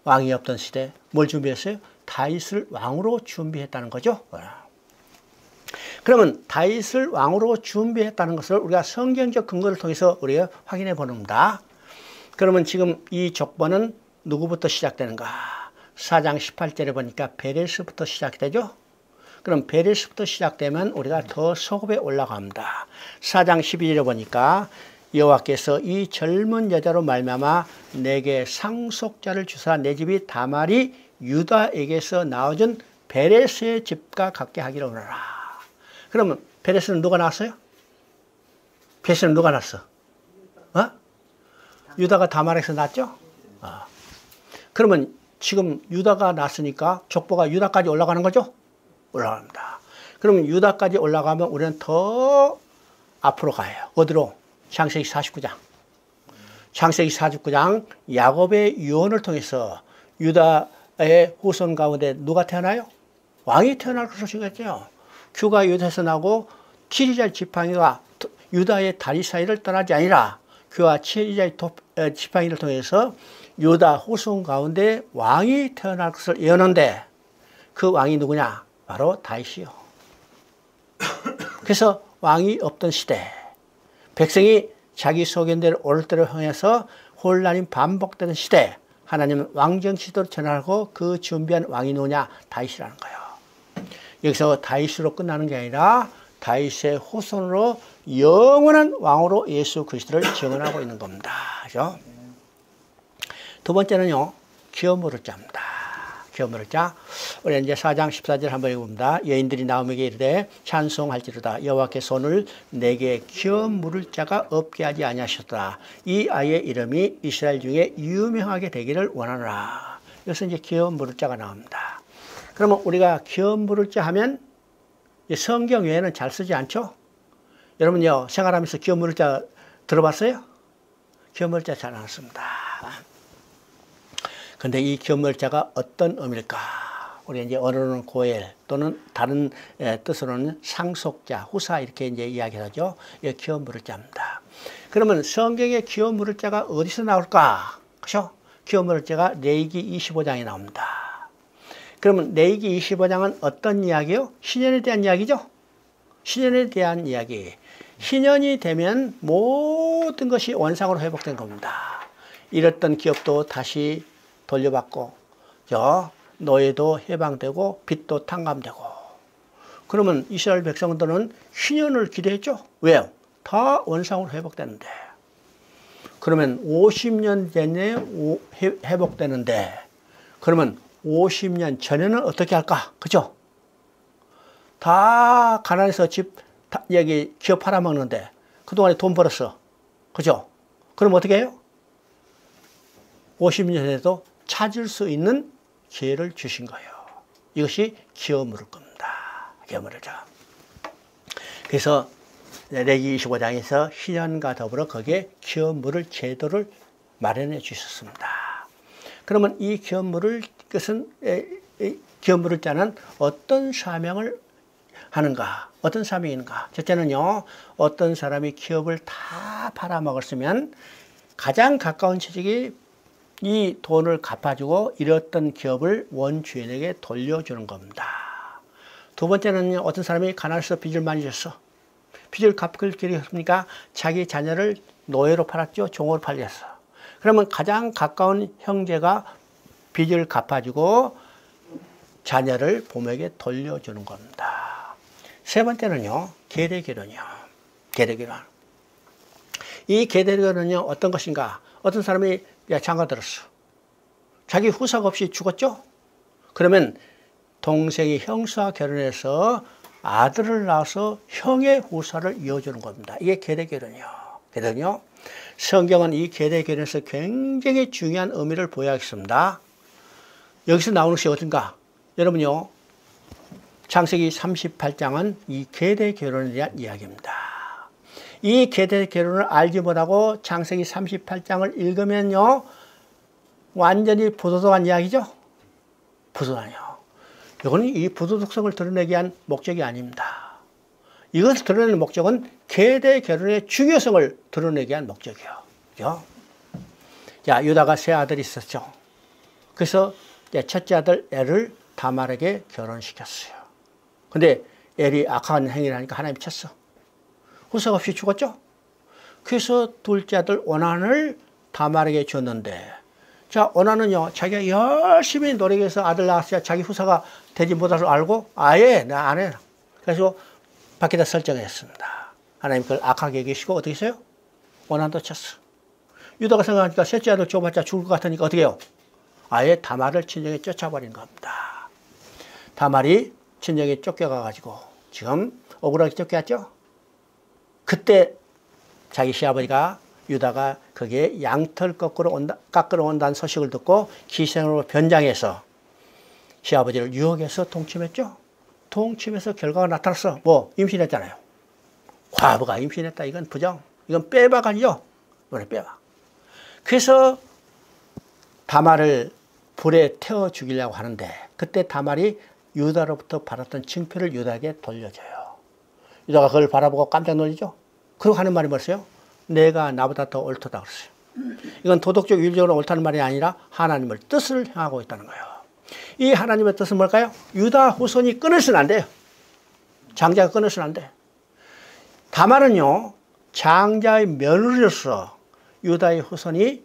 왕이 없던 시대 뭘 준비했어요? 다윗을 왕으로 준비했다는 거죠. 그러면 다윗을 왕으로 준비했다는 것을 우리가 성경적 근거를 통해서 우리가 확인해 보는 겁니다. 그러면 지금 이 족보는 누구부터 시작되는가? 4장 18절에 보니까 베레스부터 시작되죠. 그럼 베레스부터 시작되면 우리가 더 소급에 올라갑니다. 4장 12절에 보니까 여호와께서 이 젊은 여자로 말미암아 내게 상속자를 주사 내 집이 다말이 유다에게서 나와준 베레스의 집과 같게 하기를 원하라. 그러면 베레스는 누가 낳았어요? 베레스는 누가 낳았어? 유다가 다말에서 낳았죠? 그러면 지금 유다가 낳았으니까 족보가 유다까지 올라가는 거죠? 올라갑니다. 그러면 유다까지 올라가면 우리는 더 앞으로 가요. 어디로? 창세기 49장. 창세기 49장 야곱의 유언을 통해서 유다의 후손 가운데 누가 태어나요? 왕이 태어날 것을 생각했죠. 규가 유다에서 나고 7이자의 지팡이가 유다의 다리 사이를 떠나지 아니라 규와 7이자의 지팡이를 통해서 유다 후손 가운데 왕이 태어날 것을 예언하는데 그 왕이 누구냐? 바로 다윗이요. 그래서 왕이 없던 시대, 백성이 자기 소견대로 옳을 대로 행해서 혼란이 반복되는 시대, 하나님은 왕정 시대로 전하고 그 준비한 왕이 누구냐? 다윗이라는 거예요. 여기서 다윗으로 끝나는 게 아니라 다윗의 후손으로 영원한 왕으로 예수 그리스도를 증언하고 있는 겁니다. 그죠? 두 번째는요, 기업물을 짜입니다. 기업물을 짜. 우리 이제 4장 14절 한번 읽어봅니다. 여인들이 나오미에게 이르되 찬송할지로다. 여호와께 손을 내게 기업물을 짜가 없게 하지 아니하셨다. 이 아이의 이름이 이스라엘 중에 유명하게 되기를 원하노라. 여기서 이제 기업물을 짜가 나옵니다. 그러면 우리가 기업물을 짜 하면 성경 외에는 잘 쓰지 않죠? 여러분요, 생활하면서 기업물을 짜 들어봤어요? 기업물을 짜 잘 안 씁니다. 근데 이 기업물자가 어떤 의미일까? 우리 이제 언어로는 고엘 또는 다른 뜻으로는 상속자, 후사 이렇게 이제 이야기하죠. 이 기업물자입니다. 그러면 성경의 기업물자가 어디서 나올까? 그렇죠? 기업물자가 레위기 25장에 나옵니다. 그러면 레위기 25장은 어떤 이야기요? 신년에 대한 이야기죠. 신년에 대한 이야기. 신년이 되면 모든 것이 원상으로 회복된 겁니다. 잃었던 기업도 다시 돌려받고 노예도 해방되고 빚도 탕감되고. 그러면 이스라엘 백성들은 신년을 기대했죠. 왜요? 다 원상으로 회복되는데. 그러면 50년 전에 회복되는데 그러면 50년 전에는 어떻게 할까? 그죠? 다 가난해서 여기 기업 팔아먹는데 그동안에 돈 벌었어. 그죠? 그럼 어떻게 해요? 50년 전에도 찾을 수 있는 기회를 주신 거예요. 이것이 기업물을 겁니다. 기업물이죠. 그래서 레위기 25장에서 신년과 더불어 거기에 기업물을 제도를 마련해 주셨습니다. 그러면 이 기업물을 기업물을 짜는 어떤 사명을 하는가? 어떤 사명이 있는가? 첫째는요, 어떤 사람이 기업을 다 팔아먹었으면 가장 가까운 친척이 이 돈을 갚아주고 잃었던 기업을 원주인에게 돌려주는 겁니다. 두 번째는 어떤 사람이 가난해서 빚을 많이 졌어. 빚을 갚을 길이 없으니까 자기 자녀를 노예로 팔았죠. 종으로 팔렸어. 그러면 가장 가까운 형제가 빚을 갚아주고 자녀를 부모에게 돌려주는 겁니다. 세 번째는요, 계례결혼이요. 계례결혼. 이 계례결혼은요, 어떤 것인가? 어떤 사람이 장가 들었어. 자기 후사가 없이 죽었죠? 그러면 동생이 형수와 결혼해서 아들을 낳아서 형의 후사를 이어주는 겁니다. 이게 계대결혼이요. 계대결혼이요. 성경은 이 계대결혼에서 굉장히 중요한 의미를 보여야겠습니다. 여기서 나오는 것이 어딘가? 여러분요, 창세기 38장은 이 계대결혼에 대한 이야기입니다. 이 계대결혼을 알지 못하고 창세기 38장을 읽으면요, 완전히 부도덕한 이야기죠? 부도덕하요. 이거는 이 부도덕성을 드러내기 위한 목적이 아닙니다. 이것을 드러내는 목적은 계대결혼의 중요성을 드러내기 위한 목적이에요. 그죠? 자, 유다가 세 아들이 있었죠. 그래서 첫째 아들 엘을 다말에게 결혼시켰어요. 근데 엘이 악한 행위를 하니까 하나님이 쳤어. 후사가 없이 죽었죠. 그래서 둘째 아들 오난을 다말에게 줬는데, 자, 오난은요, 자기가 열심히 노력해서 아들 낳았어야 자기 후사가 되지 못할 줄 알고 아예 나 안 해. 그래서 밖에다 설정했습니다. 하나님 그걸 악하게 여기시고 어떻게 했어요? 오난도 쳤어. 유다가 생각하니까 셋째 아들 줘봤자 죽을 것 같으니까 어떻게 해요? 아예 다말을 친정에 쫓아버린 겁니다. 다말이 친정에 쫓겨가가지고 지금 억울하게 쫓겨갔죠? 그때 자기 시아버지가 유다가 거기에 양털 깎으러 온다는 소식을 듣고 기생으로 변장해서 시아버지를 유혹해서 동침했죠. 동침해서 결과가 나타났어. 뭐 임신했잖아요. 과부가 임신했다. 이건 부정. 이건 빼박 아니죠. 이번에 빼박. 그래서 다말을 불에 태워 죽이려고 하는데 그때 다말이 유다로부터 받았던 징표를 유다에게 돌려줘요. 유다가 그걸 바라보고 깜짝 놀리죠. 그리고 하는 말이 뭐였어요? 내가 나보다 더 옳다 그랬어요. 이건 도덕적 윤리적으로 옳다는 말이 아니라 하나님의 뜻을 향하고 있다는 거예요. 이 하나님의 뜻은 뭘까요? 유다 후손이 끊어서는 안 돼요. 장자가 끊어서는 안 돼. 다말은요, 장자의 며느리로서 유다의 후손을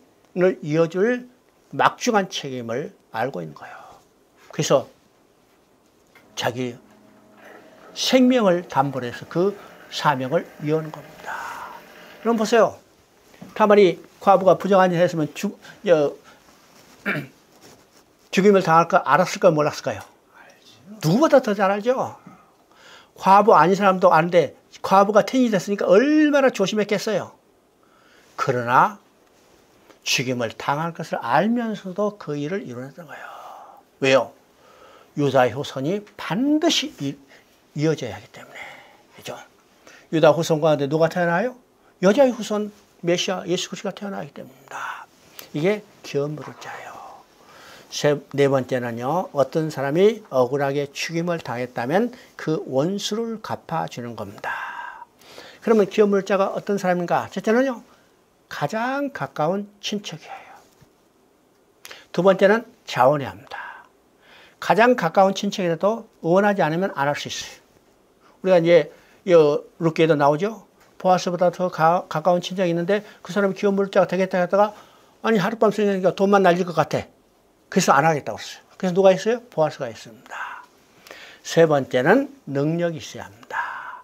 이어줄 막중한 책임을 알고 있는 거예요. 그래서 자기 생명을 담보로 해서 그 사명을 이어오는 겁니다. 여러분 보세요. 다말이 과부가 부정한 일을 했으면 죽임을 당할 거 알았을까요? 몰랐을까요? 누구보다 더 잘 알죠. 과부 아닌 사람도 아는데 과부가 태인이 됐으니까 얼마나 조심했겠어요. 그러나 죽임을 당할 것을 알면서도 그 일을 이뤄냈던 거예요. 왜요? 유다의 후손이 반드시 이어져야 하기 때문에. 그죠? 유다 후손 가운데 누가 태어나요? 여자의 후손 메시아 예수 그리스도가 태어나기 때문입니다. 이게 기업물을 짜요. 네 번째는요, 어떤 사람이 억울하게 죽임을 당했다면 그 원수를 갚아주는 겁니다. 그러면 기업물자가 어떤 사람인가? 첫째는요, 가장 가까운 친척이에요. 두 번째는 자원해야 합니다. 가장 가까운 친척이라도 원하지 않으면 안 할 수 있어요. 우리가 이제 룻기에도 나오죠. 보아스보다 더 가까운 친척이 있는데 그 사람이 기업물자가 되겠다 했다가 아니 하룻밤 생각하니까 돈만 날릴 것 같아. 그래서 안 하겠다고 했어요. 그래서 누가 있어요? 보아스가 있습니다. 세 번째는 능력이 있어야 합니다.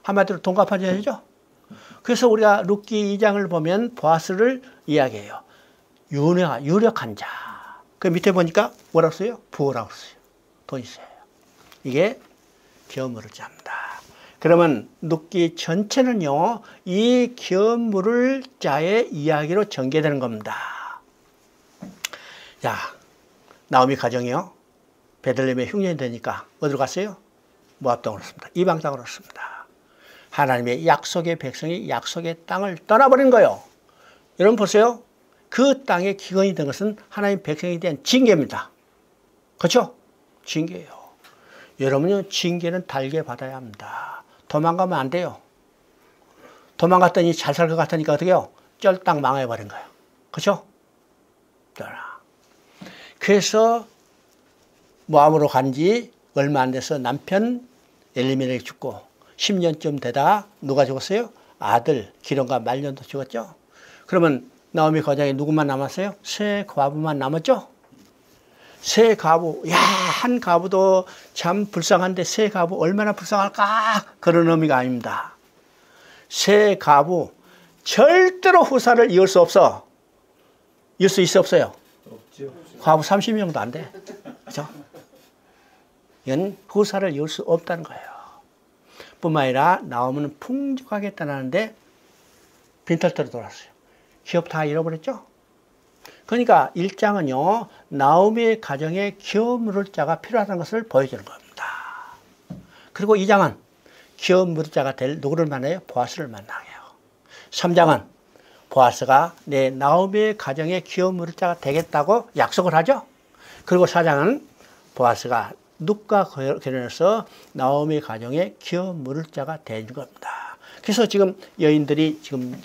한마디로 돈 갚아줘야죠. 그래서 우리가 룻기 2장을 보면 보아스를 이야기해요. 유력한 자. 그 밑에 보니까 뭐라고 써요? 부호라고 써요. 돈 있어요. 이게 기업물을 잡니다. 그러면 룻기 전체는요, 이 기업물을 자의 이야기로 전개되는 겁니다. 자, 나오미 가정이요, 베들레헴에 흉년이 되니까 어디로 갔어요? 모압 땅으로 갔습니다. 이방 땅으로 갔습니다. 하나님의 약속의 백성이 약속의 땅을 떠나버린 거예요. 여러분 보세요. 그 땅에 기근이 된 것은 하나님 백성에 대한 징계입니다. 그렇죠? 징계예요. 여러분은 징계는 달게 받아야 합니다. 도망가면 안 돼요. 도망갔더니 잘 살 것 같으니까 어떻게 해요? 쫄딱 망해버린 거예요. 그렇죠? 그래서 모압으로 간 지 얼마 안 돼서 남편 엘리멜렉이 죽고 10년쯤 되다 누가 죽었어요? 아들 기론과 말년도 죽었죠. 그러면 나오미 거장에 누구만 남았어요? 세 과부만 남았죠. 세 과부, 야, 한 과부도 참 불쌍한데 세 과부 얼마나 불쌍할까? 그런 의미가 아닙니다. 세 과부 절대로 후사를 이을 수 없어. 이을 수 있어 없어요? 없죠. 과부 30명도 안 돼. 그렇죠? 이건 후사를 이을 수 없다는 거예요. 뿐만 아니라 나오면 풍족하게 떠나는데 빈털터로 돌았어요. 기업 다 잃어버렸죠? 그러니까 1장은요, 나오미의 가정에 기업 물을 자가 필요하다는 것을 보여주는 겁니다. 그리고 2장은 기업 물을 자가 될 누구를 만나요? 보아스를 만나요. 3장은 보아스가 내 나오미의 가정에 기업 물을 자가 되겠다고 약속을 하죠. 그리고 4장은 보아스가 룻과 결혼해서 나오미 가정에 기업 물을 자가 되는 겁니다. 그래서 지금 여인들이 지금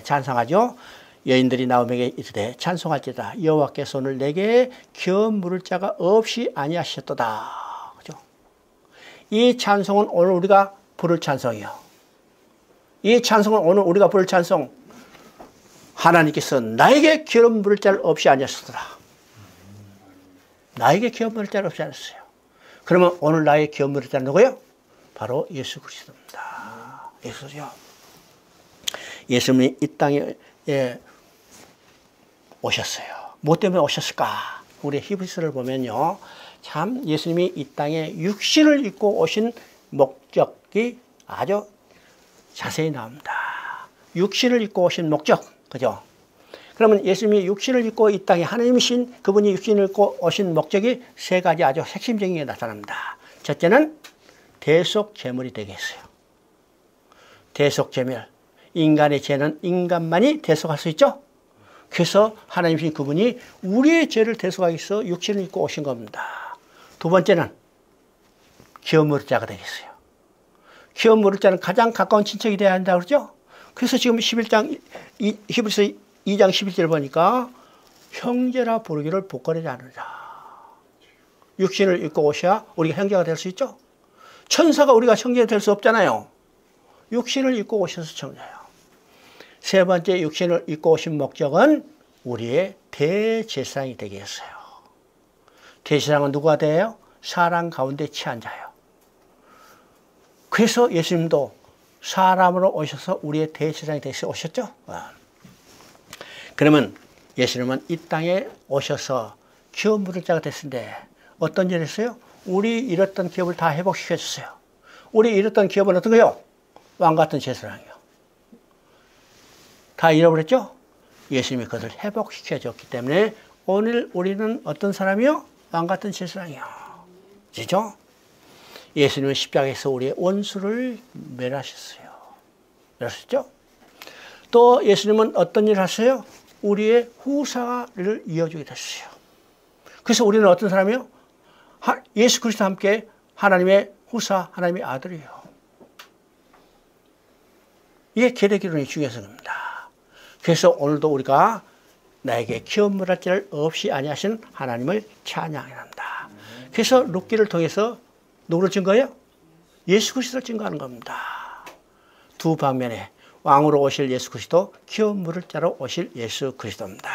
찬송하죠. 여인들이 나오미에게 이르되 찬송할지다. 여호와께서 오늘 내게 기업 물을 자가 없이 아니하셨도다. 그죠? 이 찬송은 오늘 우리가 부를 찬송이요. 이 찬송은 오늘 우리가 부를 찬송. 하나님께서 나에게 기업 물을 자를 없이 아니하셨도다. 나에게 기업 물을 자를 없이 아니하셨어요. 그러면 오늘 나의 기업 물을 자는 누구예요? 바로 예수 그리스도입니다. 예수죠. 예수님이 이 땅에 오셨어요. 뭐 때문에 오셨을까? 우리 히브리서를 보면요, 참 예수님이 이 땅에 육신을 입고 오신 목적이 아주 자세히 나옵니다. 육신을 입고 오신 목적, 그죠? 그러면 예수님이 육신을 입고 이 땅에 하나님이신 그분이 육신을 입고 오신 목적이 세 가지 아주 핵심적인 게 나타납니다. 첫째는 대속 제물이 되게 했어요. 대속 제물. 인간의 죄는 인간만이 대속할 수 있죠. 그래서 하나님이신 그분이 우리의 죄를 대속하기 위해서 육신을 입고 오신 겁니다. 두 번째는 기업 물을 자가 되겠어요. 기업 물을 자는 가장 가까운 친척이 돼야 한다고 그러죠. 그래서 지금 11장 히브리서 2장 11절 보니까 형제라 부르기를 부끄러워하지 않으라. 육신을 입고 오셔야 우리가 형제가 될 수 있죠. 천사가 우리가 형제가 될 수 없잖아요. 육신을 입고 오셔서 형제예요. 세 번째 육신을 입고 오신 목적은 우리의 대제사장이 되게 했어요. 대제사장은 누가 돼요? 사람 가운데 취한 자예요. 그래서 예수님도 사람으로 오셔서 우리의 대제사장이 되셔서 오셨죠. 그러면 예수님은 이 땅에 오셔서 기업 물을 자가 됐는데 어떤 일을 했어요? 우리 잃었던 기업을 다 회복시켜 줬어요. 우리 잃었던 기업은 어떤 거요? 왕같은 제사장이요. 다 잃어버렸죠? 예수님이 그것을 회복시켜 줬기 때문에 오늘 우리는 어떤 사람이요? 왕같은 제사장이요. 그죠? 예수님은 십자가에서 우리의 원수를 멸하셨어요. 멸하셨죠? 또 예수님은 어떤 일을 하세요? 우리의 후사를 이어주게 됐어요. 그래서 우리는 어떤 사람이요? 예수 그리스도와 함께 하나님의 후사, 하나님의 아들이에요. 이게 계례기론이 중요해서 겁니다. 그래서 오늘도 우리가 나에게 기업 물을 자를 없이 아니하신 하나님을 찬양해야 합니다. 그래서 룻기를 통해서 누구를 증거해요? 예수 그리스도를 증거하는 겁니다. 두 방면에 왕으로 오실 예수 그리스도, 기업 물을 자로 오실 예수 그리스도입니다.